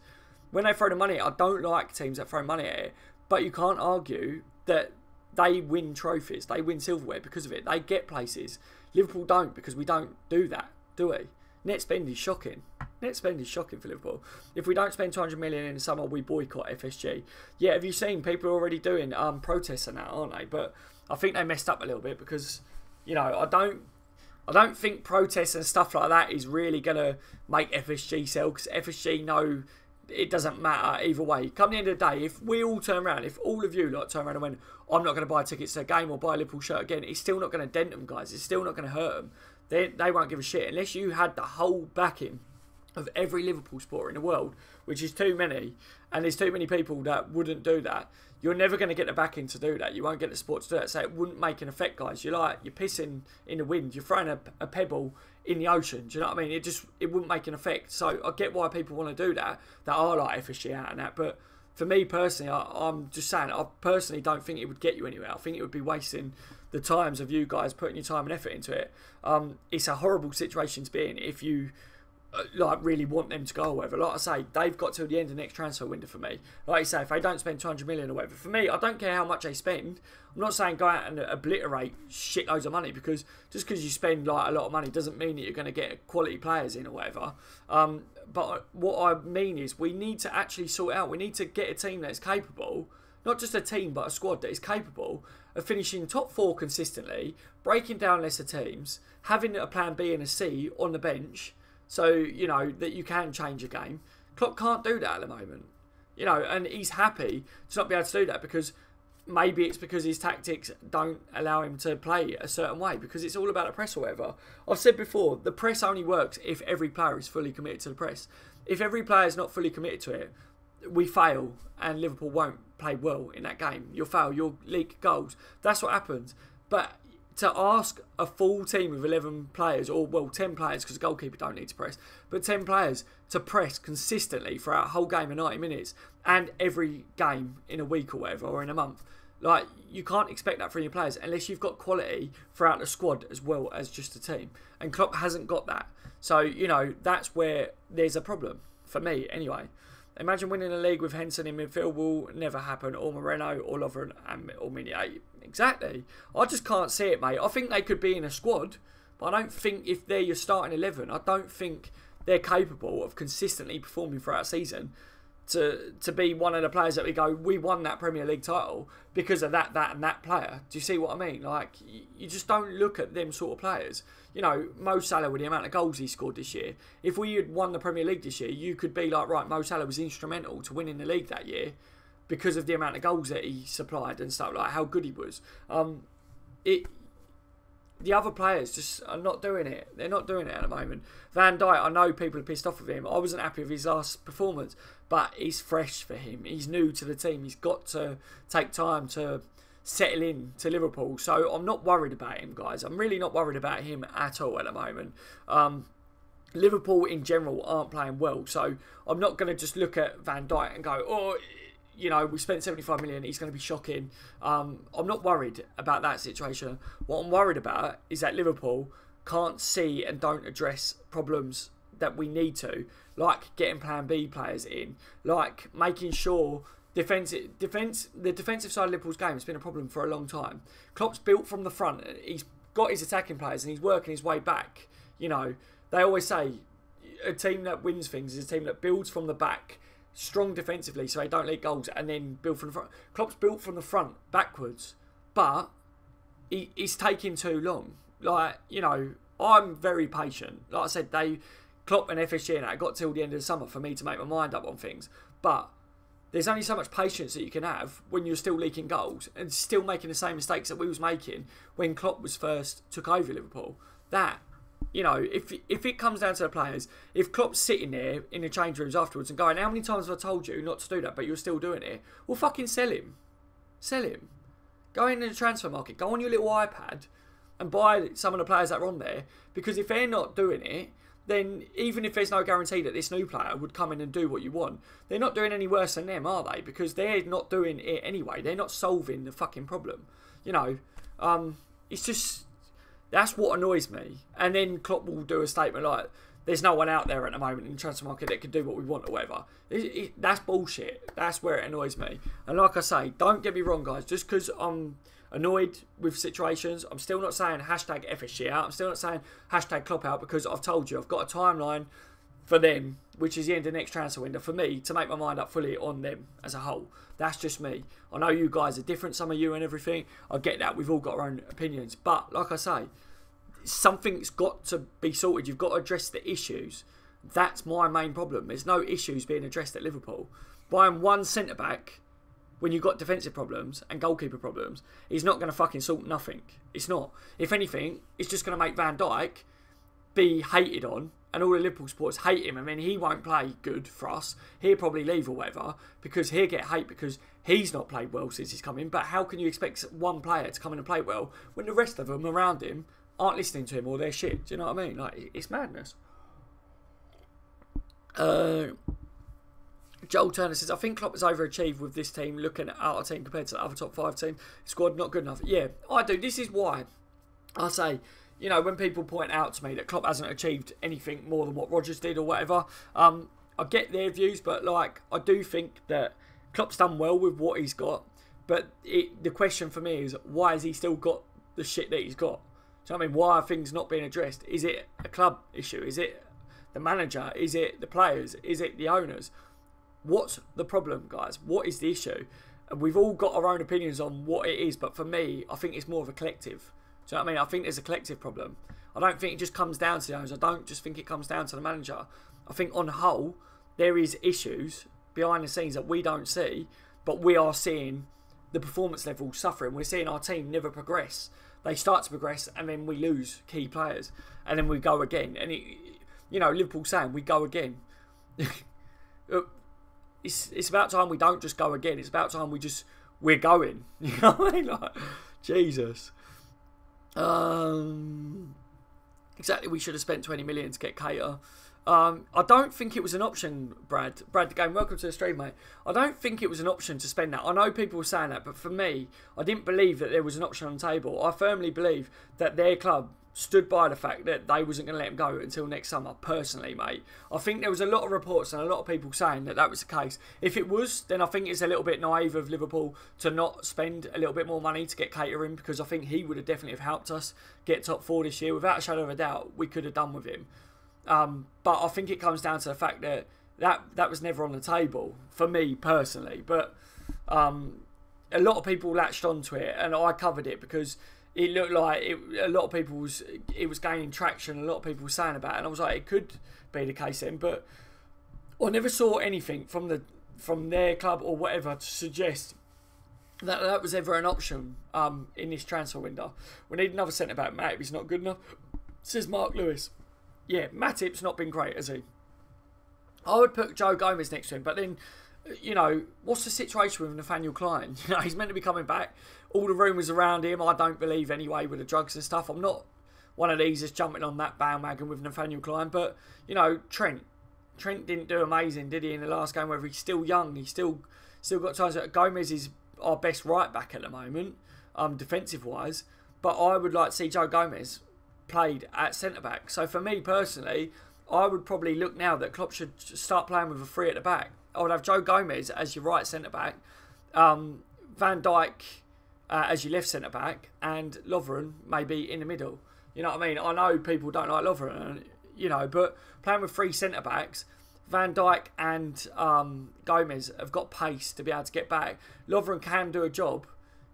when they throw the money at it, I don't like teams that throw money at it, but you can't argue that they win trophies. They win silverware because of it. They get places. Liverpool don't, because we don't do that, do we? Net spend is shocking. Net spend is shocking for Liverpool. If we don't spend 200 million in the summer, we boycott FSG. Yeah, have you seen people are already doing protests and that, aren't they? But I think they messed up a little bit because, you know, I don't think protests and stuff like that is really going to make FSG sell, because FSG know it doesn't matter either way. Come the end of the day, if we all turn around, if all of you lot turn around and went, I'm not going to buy tickets to a game or buy a Liverpool shirt again, it's still not going to dent them, guys. It's still not going to hurt them. They won't give a shit unless you had the whole backing of every Liverpool supporter in the world, which is too many, and there's too many people that wouldn't do that. You're never going to get the backing to do that. You won't get the support to do that. So it wouldn't make an effect, guys. You're pissing in the wind. You're throwing a pebble in the ocean. Do you know what I mean? It wouldn't make an effect. So I get why people want to do that. That are like FSG out and that. But for me personally, I'm just saying, I personally don't think it would get you anywhere. I think it would be wasting the times of you guys putting your time and effort into it. It's a horrible situation to be in if you really want them to go or whatever. Like I say, they've got till the end of the next transfer window for me. Like you say, if they don't spend 200 million or whatever, for me, I don't care how much they spend. I'm not saying go out and obliterate shitloads of money, because just because you spend like a lot of money doesn't mean that you're going to get quality players in or whatever. But what I mean is we need to actually sort out. We need to get a team that is capable, not just a team, but a squad that is capable of finishing top 4 consistently, breaking down lesser teams, having a plan B and a C on the bench, so, you know, that you can change a game. Klopp can't do that at the moment. You know, and he's happy to not be able to do that, because maybe it's because his tactics don't allow him to play a certain way, because it's all about the press or whatever. I've said before, the press only works if every player is fully committed to the press. If every player is not fully committed to it, we fail and Liverpool won't play well in that game. You'll fail, you'll leak goals. That's what happens. But to ask a full team of 11 players, or, well, 10 players, because the goalkeeper don't need to press, but 10 players to press consistently throughout a whole game of 90 minutes and every game in a week or whatever, or in a month, like, you can't expect that from your players unless you've got quality throughout the squad as well as just a team. And Klopp hasn't got that. So, you know, that's where there's a problem, for me anyway. Imagine winning a league with Henson in midfield will never happen, or Moreno, or Lovren, or Minier. Exactly. I just can't see it, mate. I think they could be in a squad, but I don't think if they're your starting 11, I don't think they're capable of consistently performing throughout a season to be one of the players that we go, we won that Premier League title because of that, and that player. Do you see what I mean? Like, you just don't look at them sort of players. You know, Mo Salah, with the amount of goals he scored this year, if we had won the Premier League this year, you could be like, right, Mo Salah was instrumental to winning the league that year because of the amount of goals that he supplied and stuff, like how good he was. The other players just are not doing it. They're not doing it at the moment. Van Dijk, I know people are pissed off with him. I wasn't happy with his last performance, but he's fresh for him. He's new to the team. He's got to take time to settle in to Liverpool. So I'm not worried about him, guys. I'm really not worried about him at all at the moment. Liverpool in general aren't playing well. So I'm not going to just look at Van Dijk and go, oh, you know, we spent 75 million, he's going to be shocking. I'm not worried about that situation. What I'm worried about is that Liverpool can't see and don't address problems that we need to, like getting Plan B players in, like making sure the defensive side of Liverpool's game has been a problem for a long time. Klopp's built from the front. He's got his attacking players and he's working his way back. You know, they always say a team that wins things is a team that builds from the back, strong defensively so they don't leak goals, and then build from the front. Klopp's built from the front backwards, but he's taking too long. Like, you know, I'm very patient. Like I said, Klopp and FSG and that got till the end of the summer for me to make my mind up on things, but there's only so much patience that you can have when you're still leaking goals and still making the same mistakes that we was making when Klopp was first took over Liverpool. That, you know, if it comes down to the players, if Klopp's sitting there in the change rooms afterwards and going, how many times have I told you not to do that, but you're still doing it? Well, fucking sell him. Sell him. Go into the transfer market. Go on your little iPad and buy some of the players that are on there. Because if they're not doing it, then even if there's no guarantee that this new player would come in and do what you want, they're not doing any worse than them, are they? Because they're not doing it anyway. They're not solving the fucking problem. You know, it's just... That's what annoys me. And then Klopp will do a statement like, there's no one out there at the moment in the transfer market that can do what we want or whatever. That's bullshit. That's where it annoys me. And like I say, don't get me wrong, guys. Just because I'm annoyed with situations, I'm still not saying hashtag FSG out. I'm still not saying hashtag Klopp out, because I've told you, I've got a timeline for them, which is the end of the next transfer window, for me to make my mind up fully on them as a whole. That's just me. I know you guys are different, some of you and everything. I get that. We've all got our own opinions. But like I say, something's got to be sorted. You've got to address the issues. That's my main problem. There's no issues being addressed at Liverpool. Buying one centre-back when you've got defensive problems and goalkeeper problems is not going to fucking sort nothing. It's not. If anything, it's just going to make Van Dijk be hated on, and all the Liverpool supporters hate him, and then he won't play good for us. He'll probably leave or whatever, because he'll get hate because he's not played well since he's come in. But how can you expect one player to come in and play well when the rest of them around him aren't listening to him or they're shit? Do you know what I mean? Like, it's madness. Joel Turner says, I think Klopp has overachieved with this team, looking at our team compared to the other top 5 team. Squad not good enough. Yeah, I do. This is why I say, you know, when people point out to me that Klopp hasn't achieved anything more than what Rodgers did or whatever, I get their views, but like, I do think that Klopp's done well with what he's got. But the question for me is, why has he still got the shit that he's got? Do you know what I mean? Why are things not being addressed? Is it a club issue? Is it the manager? Is it the players? Is it the owners? What's the problem, guys? What is the issue? And we've all got our own opinions on what it is, but for me, I think it's more of a collective. Do you know what I mean? I think there's a collective problem. I don't think it just comes down to the owners. I don't just think it comes down to the manager. I think on the whole, there is issues behind the scenes that we don't see, but we are seeing the performance level suffering. We're seeing our team never progress. They start to progress and then we lose key players and then we go again. And, you know, Liverpool saying we go again. It's about time we don't just go again. It's about time we're going. You know what I mean? Like, Jesus. Exactly, we should have spent 20 million to get Cater. I don't think it was an option, Brad. Brad, again, welcome to the stream, mate. I don't think it was an option to spend that. I know people were saying that, but for me, I didn't believe that there was an option on the table. I firmly believe that their club stood by the fact that they wasn't going to let him go until next summer, personally, mate. I think there was a lot of reports and a lot of people saying that was the case. If it was, then I think it's a little bit naive of Liverpool to not spend a little bit more money to get catering, because I think he would have definitely have helped us get top 4 this year. Without a shadow of a doubt, we could have done with him. But I think it comes down to the fact that was never on the table, for me personally. But a lot of people latched onto it, and I covered it because it looked like a lot of people it was gaining traction. A lot of people were saying about it, and I was like, it could be the case then. But I never saw anything from their club or whatever to suggest that was ever an option in this transfer window. We need another centre back. Matip's not good enough, says Mark Lewis. Yeah, Matip's not been great, has he? I would put Joe Gomez next to him, but then, you know, what's the situation with Nathaniel Klein? You know, he's meant to be coming back. All the rumours around him, I don't believe anyway, with the drugs and stuff. I'm not one of these that's jumping on that bandwagon with Nathaniel Klein. But, you know, Trent didn't do amazing, did he, in the last game? Whether he's still young, he's still got times. Gomez is our best right back at the moment, defensive wise. But I would like to see Joe Gomez played at centre back. So for me personally, I would probably look now that Klopp should start playing with a 3 at the back. I would have Joe Gomez as your right centre back, Van Dijk as your left centre back, and Lovren maybe in the middle. You know what I mean? I know people don't like Lovren, you know, but playing with 3 centre backs, Van Dijk and Gomez have got pace to be able to get back. Lovren can do a job,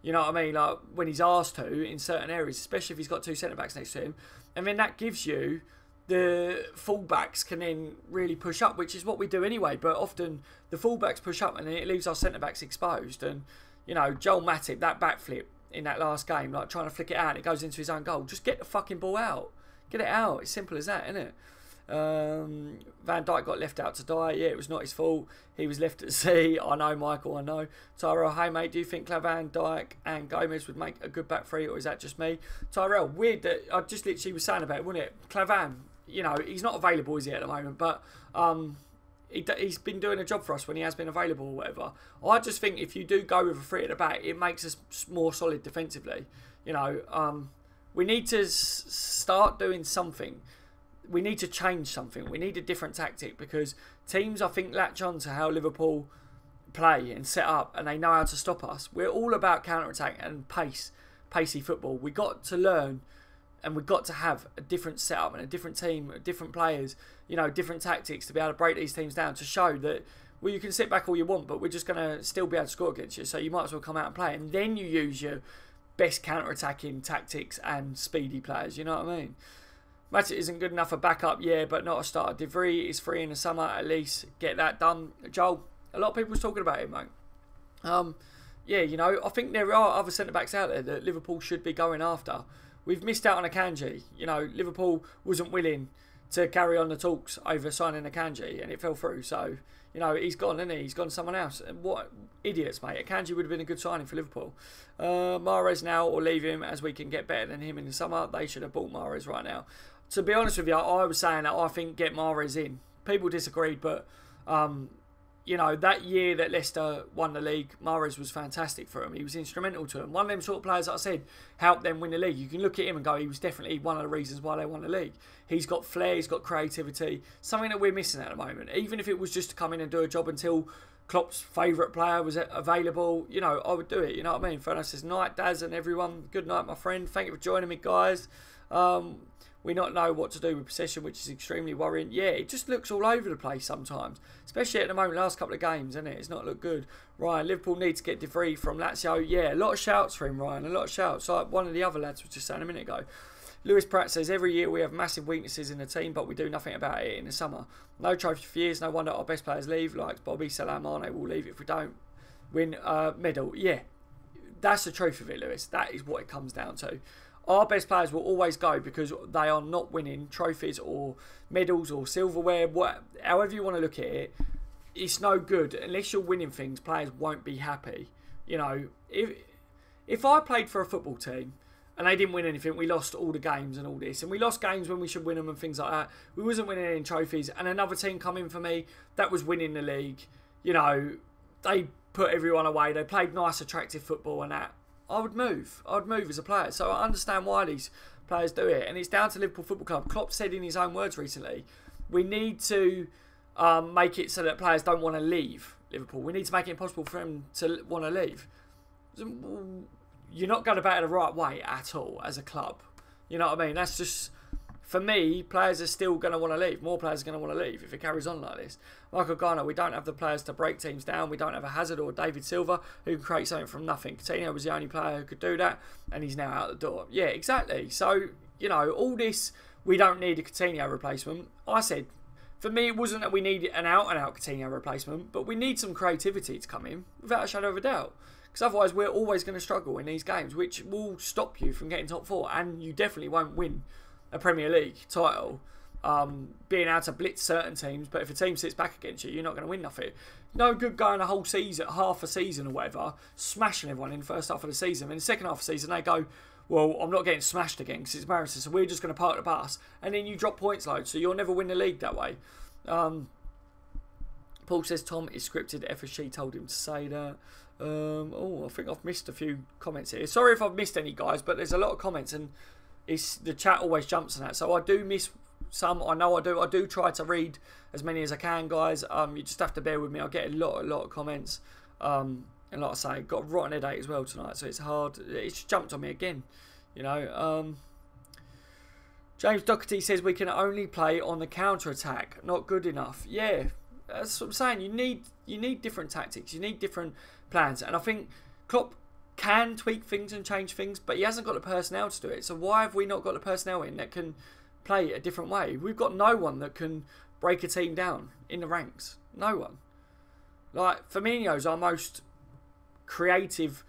you know what I mean, like when he's asked to in certain areas, especially if he's got 2 centre backs next to him, and then that gives you the fullbacks can then really push up, which is what we do anyway. But often the fullbacks push up and then it leaves our centre backs exposed. And you know, Joel Matip, that backflip in that last game, like trying to flick it out, and it goes into his own goal. Just get the fucking ball out, get it out. It's simple as that, isn't it? Van Dijk got left out to die. Yeah, it was not his fault. He was left at sea. I know, Michael, I know. Tyrell, hey mate, do you think Van Dijk and Gomez would make a good back 3, or is that just me? Tyrell, weird that I just literally was saying about it, wasn't it? Clavan, you know, he's not available, is he, at the moment? But he's been doing a job for us when he has been available or whatever. I just think if you do go with a 3 at the back, it makes us more solid defensively. You know, we need to start doing something. We need to change something. We need a different tactic, because teams, I think, latch on to how Liverpool play and set up, and they know how to stop us. We're all about counter-attack and pacey football. We got to learn, and we've got to have a different setup and a different team, different players, you know, different tactics to be able to break these teams down, to show that, well, you can sit back all you want, but we're just going to still be able to score against you. So you might as well come out and play, and then you use your best counter-attacking tactics and speedy players. You know what I mean? Matip isn't good enough for backup, yeah, but not a starter. De Vries is free in the summer, at least get that done. Joel, a lot of people's talking about him, mate. Yeah, you know, I think there are other centre-backs out there that Liverpool should be going after. We've missed out on Akanji. You know, Liverpool wasn't willing to carry on the talks over signing Akanji, and it fell through. So, you know, he's gone, isn't he? He's gone to someone else. And what idiots, mate. Akanji would have been a good signing for Liverpool. Mahrez now, or leave him, as we can get better than him in the summer. They should have bought Mahrez right now. To be honest with you, I was saying that I think get Mahrez in. People disagreed, but you know, that year that Leicester won the league, Mahrez was fantastic for him. He was instrumental to them. One of them sort of players that I said helped them win the league. You can look at him and go, he was definitely one of the reasons why they won the league. He's got flair, he's got creativity, something that we're missing at the moment. Even if it was just to come in and do a job until Klopp's favourite player was available, you know, I would do it. You know what I mean? Fernando says, night, Daz and everyone. Good night, my friend. Thank you for joining me, guys. We not know what to do with possession, which is extremely worrying. Yeah, it just looks all over the place sometimes, especially at the moment, last couple of games, isn't it? It's not looked good. Ryan, Liverpool need to get De Vries from Lazio. Yeah, a lot of shouts for him, Ryan, a lot of shouts. Like one of the other lads was just saying a minute ago. Lewis Pratt says, every year we have massive weaknesses in the team, but we do nothing about it in the summer. No trophy for years, no wonder our best players leave, like Bobby, Salah, Mane will leave if we don't win a medal. Yeah, that's the truth of it, Lewis. That is what it comes down to. Our best players will always go because they are not winning trophies or medals or silverware, however you want to look at it. It's no good. Unless you're winning things, players won't be happy. You know, if I played for a football team and they didn't win anything, we lost all the games and all this, and we lost games when we should win them and things like that, we wasn't winning any trophies, and another team come in for me that was winning the league, you know, they put everyone away, they played nice, attractive football and that, I would move as a player. So I understand why these players do it. And it's down to Liverpool Football Club. Klopp said in his own words recently, we need to make it so that players don't want to leave Liverpool. We need to make it impossible for them to want to leave. You're not going about it the right way at all as a club. You know what I mean? That's just, for me, players are still going to want to leave. More players are going to want to leave if it carries on like this. Michael Garner, we don't have the players to break teams down. We don't have a Hazard or David Silva who can create something from nothing. Coutinho was the only player who could do that, and he's now out the door. Yeah, exactly. So, you know, all this, we don't need a Coutinho replacement. I said, for me, it wasn't that we needed an out-and-out Coutinho replacement, but we need some creativity to come in, without a shadow of a doubt. Because otherwise, we're always going to struggle in these games, which will stop you from getting top four, and you definitely won't win a Premier League title being able to blitz certain teams. But if a team sits back against you, you're not going to win nothing. No good going a whole season, half a season or whatever, smashing everyone in the first half of the season. In the second half of the season, they go, well, I'm not getting smashed again because it's embarrassing, so we're just going to park the bus. And then you drop points loads, so you'll never win the league that way. Paul says Tom is scripted. FSG told him to say that. Oh, I think I've missed a few comments here. Sorry if I've missed any, guys, but there's a lot of comments and the chat always jumps on that. So I do miss some. I know I do. I do try to read as many as I can, guys. You just have to bear with me. I get a lot of comments. And like I say, got a rotten headache as well tonight, so it's hard. It's just jumped on me again, you know. James Doherty says we can only play on the counter attack. Not good enough. Yeah, that's what I'm saying. You need different tactics. You need different plans, and I think Klopp can tweak things and change things, but he hasn't got the personnel to do it. So why have we not got the personnel in that can play a different way? We've got no one that can break a team down in the ranks. No one. Like, Firmino's our most creative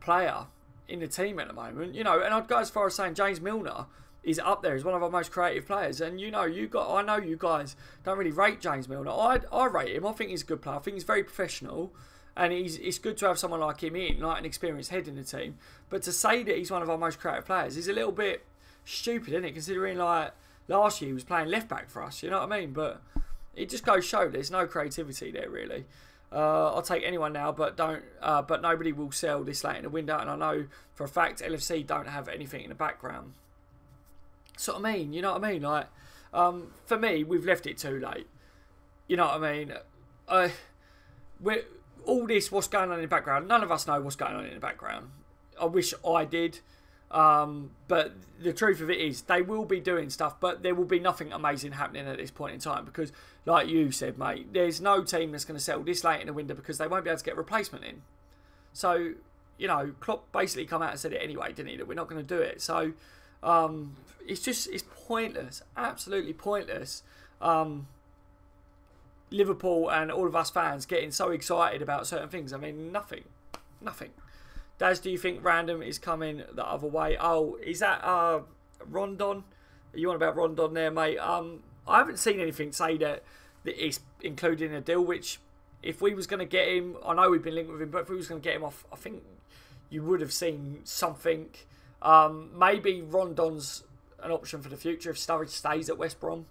player in the team at the moment, you know, and I'd go as far as saying James Milner is up there as one of our most creative players. And you know, I know you guys don't really rate James Milner. I rate him. I think he's a good player. I think he's very professional. And it's good to have someone like him in, like an experienced head in the team. But to say that he's one of our most creative players is a little bit stupid, isn't it? Considering, like, last year he was playing left back for us, you know what I mean? But it just goes to show there's no creativity there, really. I'll take anyone now, but nobody will sell this late in the window. And I know for a fact LFC don't have anything in the background. That's what I mean, you know what I mean? Like, for me, we've left it too late. You know what I mean? All this, what's going on in the background, none of us know what's going on in the background. I wish I did. But the truth of it is, they will be doing stuff, but there will be nothing amazing happening at this point in time because, like you said, mate, there's no team that's going to sell this late in the window because they won't be able to get a replacement in. So, you know, Klopp basically come out and said it anyway, didn't he, that we're not going to do it. So, it's pointless, absolutely pointless. Liverpool and all of us fans getting so excited about certain things. I mean, nothing. Daz, do you think Random is coming the other way? Oh, is that Rondon? Are you on about Rondon there, mate? I haven't seen anything say that it's included in a deal, which if we was going to get him, I know we've been linked with him, but if we was going to get him off, I think you would have seen something. Maybe Rondon's an option for the future if Sturridge stays at West Brom.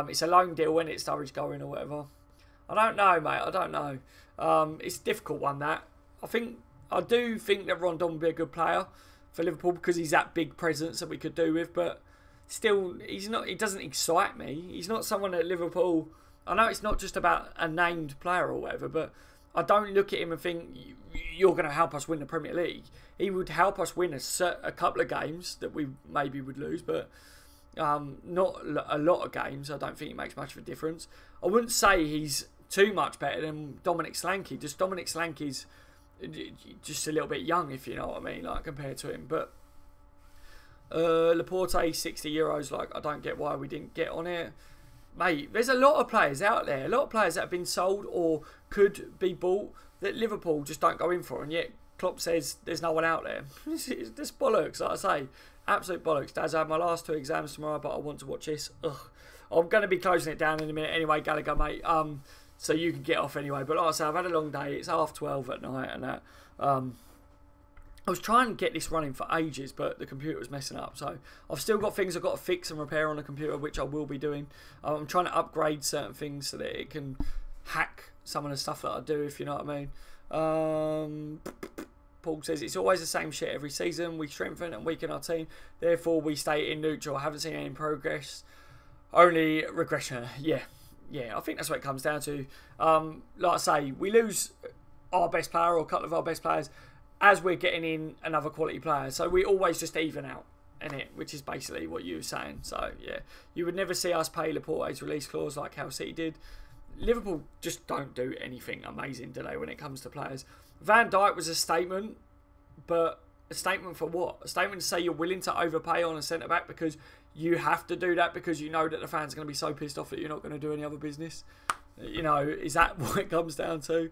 It's a loan deal when it's Sturridge going or whatever. I don't know, mate. I don't know. It's a difficult one, that. I do think that Rondon would be a good player for Liverpool because he's that big presence that we could do with, but still, he's not. He doesn't excite me. He's not someone at Liverpool. I know it's not just about a named player or whatever, but I don't look at him and think you're going to help us win the Premier League. He would help us win a couple of games that we maybe would lose, but not a lot of games. I don't think it makes much of a difference. I wouldn't say he's too much better than Dominic Solanke. Just Dominic Solanke's just a little bit young, if you know what I mean, like compared to him. But Laporte, €60. Like, I don't get why we didn't get on it, mate. There's a lot of players out there, a lot of players that have been sold or could be bought that Liverpool just don't go in for, and yet Klopp says there's no one out there. This bollocks, like I say, absolute bollocks. Daz, I have my last 2 exams tomorrow, but I want to watch this. Ugh. I'm going to be closing it down in a minute anyway, Gallagher, mate. So you can get off anyway. But like I say, I've had a long day. It's 12:30 at night and that. I was trying to get this running for ages, but the computer was messing up. So I've still got things I've got to fix and repair on the computer, which I will be doing. I'm trying to upgrade certain things so that it can hack some of the stuff that I do, if you know what I mean. Paul says, it's always the same shit every season. We strengthen and weaken our team. Therefore, we stay in neutral. I haven't seen any progress. Only regression. Yeah, I think that's what it comes down to. Like I say, we lose our best player or a couple of our best players as we're getting in another quality player. So we always just even out in it, which is basically what you were saying. So, yeah, you would never see us pay Laporte's release clause like how City did. Liverpool just don't do anything amazing, do they, when it comes to players? Van Dijk was a statement, but a statement for what? A statement to say you're willing to overpay on a centre-back because you have to do that because you know that the fans are going to be so pissed off that you're not going to do any other business. You know, is that what it comes down to?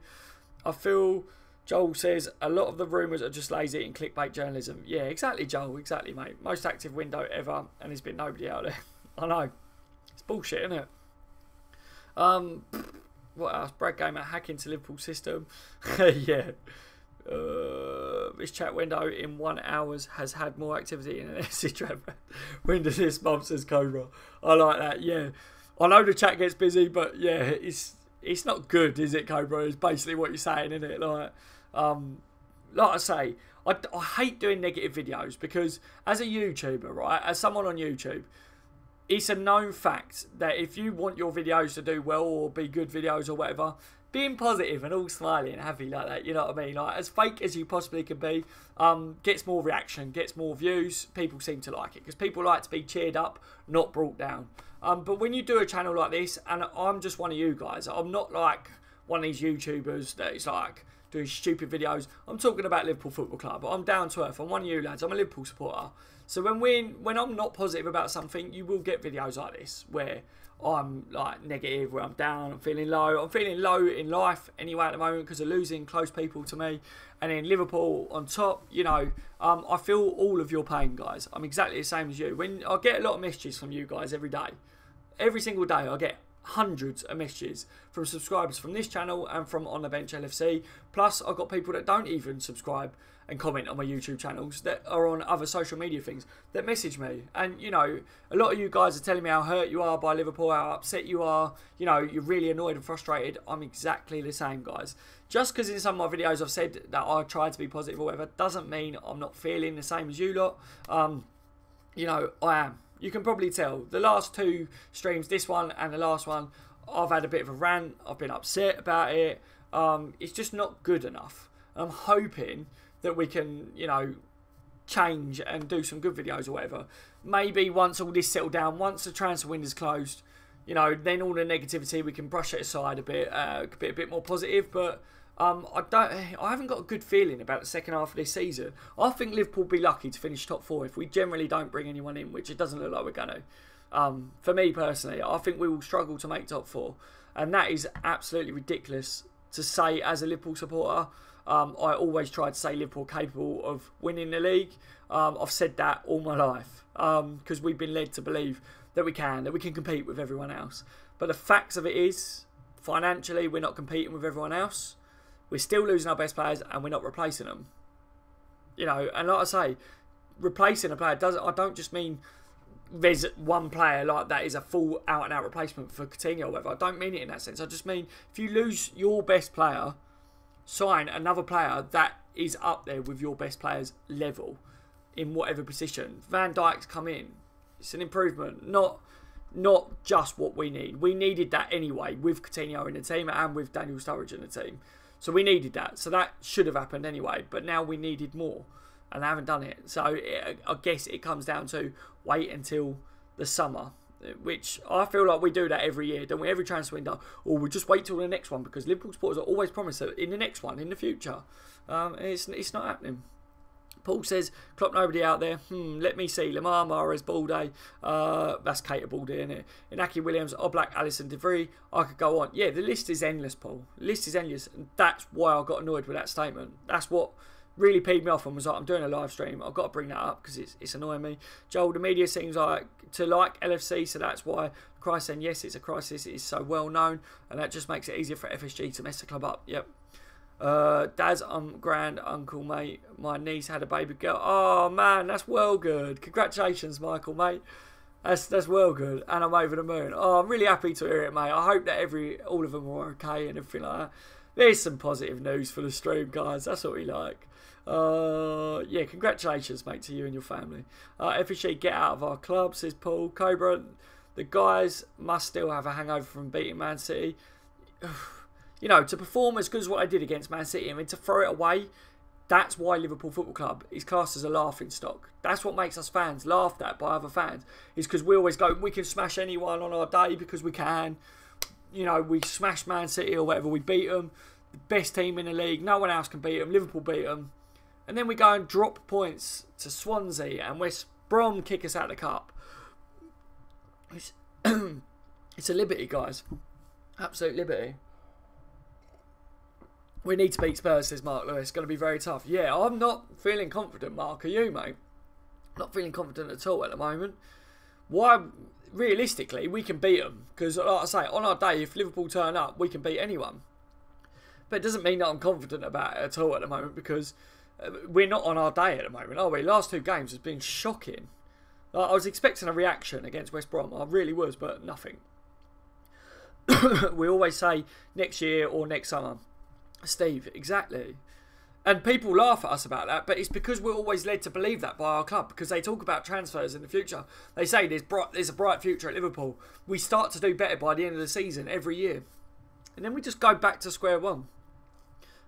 I feel, Joel says, a lot of the rumours are just lazy and clickbait journalism. Yeah, exactly, Joel. Exactly, mate. Most active window ever, and there's been nobody out there. I know. It's bullshit, isn't it? What else? Brad Gamer hacking to Liverpool system. Yeah. This chat window in 1 hour has had more activity in an FC trap window this month, says Cobra. I like that. Yeah, I know the chat gets busy, but yeah, it's not good, is it, Cobra? It's basically what you're saying, isn't it? Like I say, I hate doing negative videos because as a YouTuber, right, as someone on YouTube, it's a known fact that if you want your videos to do well or be good videos or whatever, being positive and all smiley and happy like that, you know what I mean? Like, as fake as you possibly can be, gets more reaction, gets more views. People seem to like it because people like to be cheered up, not brought down. But when you do a channel like this, and I'm just one of you guys, I'm not like one of these YouTubers that is like doing stupid videos. I'm talking about Liverpool Football Club. I'm down to earth. I'm one of you lads. I'm a Liverpool supporter. So when I'm not positive about something, you will get videos like this where I'm like negative, where I'm down, I'm feeling low. I'm feeling low in life anyway at the moment because of losing close people to me. And then Liverpool on top, you know, I feel all of your pain, guys. I'm exactly the same as you. When I get a lot of messages from you guys every day. Every single day I get hundreds of messages from subscribers from this channel and from On The Bench LFC. Plus I've got people that don't even subscribe and comment on my YouTube channels that are on other social media things that message me. And, you know, a lot of you guys are telling me how hurt you are by Liverpool, how upset you are, you know, you're really annoyed and frustrated. I'm exactly the same, guys. Just because in some of my videos I've said that I try to be positive or whatever, doesn't mean I'm not feeling the same as you lot. You know, I am. You can probably tell. The last two streams, this one and the last one, I've had a bit of a rant. I've been upset about it. It's just not good enough. I'm hoping that we can, you know, change and do some good videos or whatever. Maybe once all this settled down, once the transfer window's closed, you know, then all the negativity, we can brush it aside a bit, be a bit more positive. But I haven't got a good feeling about the second half of this season. I think Liverpool will be lucky to finish top four if we generally don't bring anyone in, which it doesn't look like we're going to. For me personally, I think we will struggle to make top four, and that is absolutely ridiculous to say as a Liverpool supporter. I always try to say Liverpool capable of winning the league. I've said that all my life because we've been led to believe that we can compete with everyone else. But the facts of it is, financially, we're not competing with everyone else. We're still losing our best players and we're not replacing them. You know, and like I say, replacing a player I don't just mean there's one player like that is a full out-and-out replacement for Coutinho or whatever. I don't mean it in that sense. I just mean if you lose your best player, sign another player that is up there with your best player's level in whatever position. Van Dijk's come in. It's an improvement, not just what we need. We needed that anyway with Coutinho in the team and with Daniel Sturridge in the team. So we needed that. So that should have happened anyway. But now we needed more. And they haven't done it. So I guess it comes down to wait until the summer. Which I feel like we do that every year. Don't we? Every transfer window. Or we'll just wait till the next one. Because Liverpool supporters are always promised that in the next one, in the future. It's not happening. Paul says, Klopp nobody out there. Let me see. Lamar, Mahrez, Balde. That's Keita Balde, isn't it? Inaki Williams, Oblak, Alisson, De Vrij. I could go on. Yeah, the list is endless, Paul. The list is endless. And that's why I got annoyed with that statement. That's what really peed me off and was like, I'm doing a live stream. I've got to bring that up because it's annoying me. Joel, the media seems like to like LFC, so that's why Christ saying, yes, it's a crisis. It is so well known. And that just makes it easier for FSG to mess the club up. Yep. Daz, grand uncle, mate. My niece had a baby girl. Oh man, that's well good. Congratulations, Michael, mate. That's well good, and I'm over the moon. Oh, I'm really happy to hear it, mate. I hope that all of them are okay and everything like that. There's some positive news for the stream, guys. That's what we like. Yeah, congratulations, mate, to you and your family. FSG, get out of our club, says Paul. Cobra, the guys must still have a hangover from beating Man City. You know, to perform as good as what I did against Man City, I mean, to throw it away, that's why Liverpool Football Club is classed as a laughing stock. That's what makes us fans laughed at by other fans. Is because we always go, we can smash anyone on our day because we can. You know, we smash Man City or whatever, we beat them. The best team in the league, no one else can beat them. Liverpool beat them. And then we go and drop points to Swansea and West Brom kick us out of the cup. It's a liberty, guys. Absolute liberty. We need to beat Spurs, says Mark Lewis. It's going to be very tough. Yeah, I'm not feeling confident, Mark. Are you, mate? Not feeling confident at all at the moment. Why? Realistically, we can beat them. Because, like I say, on our day, if Liverpool turn up, we can beat anyone. But it doesn't mean that I'm confident about it at all at the moment, because we're not on our day at the moment, are we? Last two games has been shocking. I was expecting a reaction against West Brom. I really was, but nothing. We always say next year or next summer. Steve, exactly. And people laugh at us about that, but it's because we're always led to believe that by our club, because they talk about transfers in the future. They say there's a bright future at Liverpool. We start to do better by the end of the season every year. And then we just go back to square one.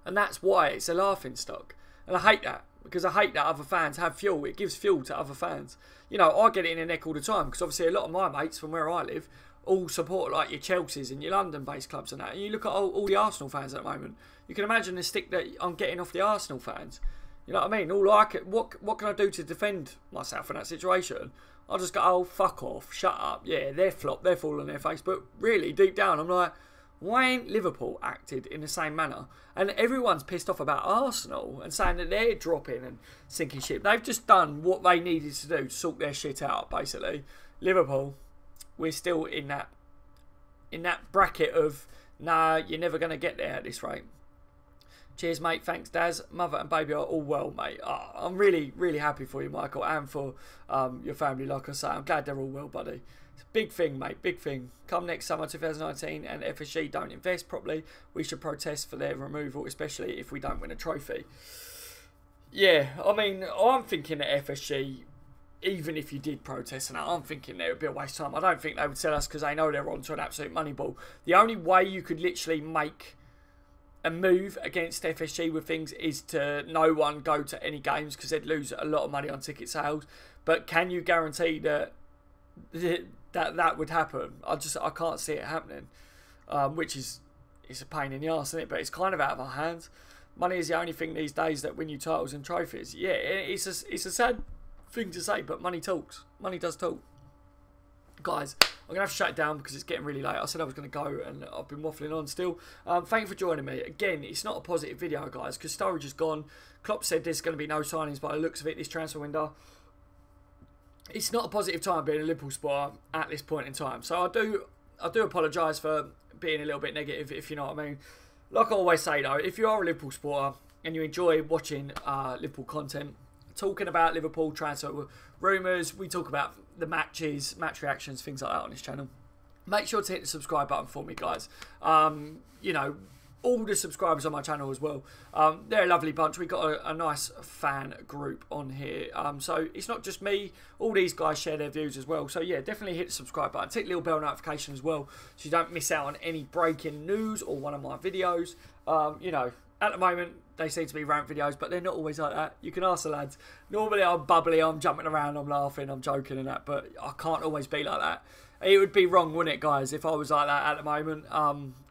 And that's why it's a laughing stock. And I hate that, because I hate that other fans have fuel. It gives fuel to other fans. You know, I get it in the neck all the time, because obviously a lot of my mates from where I live all support like your Chelseas and your London-based clubs and that. And you look at all the Arsenal fans at the moment. You can imagine the stick that I'm getting off the Arsenal fans. You know what I mean? What can I do to defend myself in that situation? I'll just go, oh, fuck off, shut up. Yeah, they're flop, they're falling on their face. But really, deep down, I'm like, why ain't Liverpool acted in the same manner? And everyone's pissed off about Arsenal and saying that they're dropping and sinking ship. They've just done what they needed to do to sort their shit out, basically. Liverpool, we're still in that bracket of, nah, you're never going to get there at this rate. Cheers, mate. Thanks, Daz. Mother and baby are all well, mate. Oh, I'm really, really happy for you, Michael, and for your family, like I say. I'm glad they're all well, buddy. It's a big thing, mate. Big thing. Come next summer, 2019, and FSG don't invest properly, we should protest for their removal, especially if we don't win a trophy. Yeah, I mean, I'm thinking that FSG, even if you did protest and that, I'm thinking there would be a waste of time. I don't think they would sell us because they know they're on to an absolute money ball. The only way you could literally make a move against FSG with things is to no one go to any games, because they'd lose a lot of money on ticket sales. But can you guarantee that that would happen? I can't see it happening, which is, it's a pain in the arse, isn't it? But it's kind of out of our hands. Money is the only thing these days that win you titles and trophies. Yeah, it's a sad thing to say, but money talks. Money does talk. Guys, I'm going to have to shut it down because it's getting really late. I said I was going to go and I've been waffling on still. Thank you for joining me. Again, it's not a positive video, guys, because Sturridge is gone. Klopp said there's going to be no signings by the looks of it this transfer window. It's not a positive time being a Liverpool supporter at this point in time. So I do apologise for being a little bit negative, if you know what I mean. Like I always say, though, if you are a Liverpool supporter and you enjoy watching Liverpool content, talking about Liverpool transfer rumours, we talk about the matches, match reactions, things like that on this channel. Make sure to hit the subscribe button for me, guys. You know, all the subscribers on my channel as well. They're a lovely bunch. We've got a nice fan group on here. So it's not just me. All these guys share their views as well. So yeah, definitely hit the subscribe button. Tick the little bell notification as well, so you don't miss out on any breaking news or one of my videos. You know, at the moment, they seem to be rant videos, but they're not always like that. You can ask the lads. Normally I'm bubbly, I'm jumping around, I'm laughing, I'm joking and that, but I can't always be like that. It would be wrong, wouldn't it, guys, if I was like that at the moment,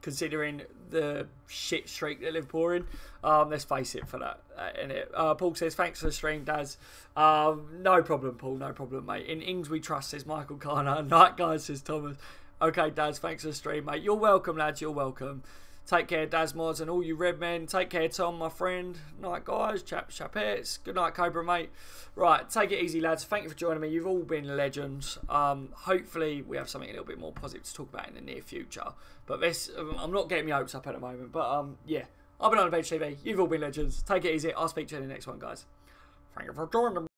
considering the shit streak that Liverpool are in. Let's face it for that, innit? Paul says, thanks for the stream, Daz. No problem, Paul, no problem, mate. In Ings we trust, says Michael Carner. Night, guys, says Thomas. Okay, Daz, thanks for the stream, mate. You're welcome, lads, you're welcome. Take care, Dazmods, and all you red men. Take care, Tom, my friend. Night, guys. Chapettes. Good night, Cobra, mate. Right, take it easy, lads. Thank you for joining me. You've all been legends. Hopefully, we have something a little bit more positive to talk about in the near future. But this, I'm not getting my hopes up at the moment. But, yeah. I've been on lfctv. You've all been legends. Take it easy. I'll speak to you in the next one, guys. Thank you for joining me.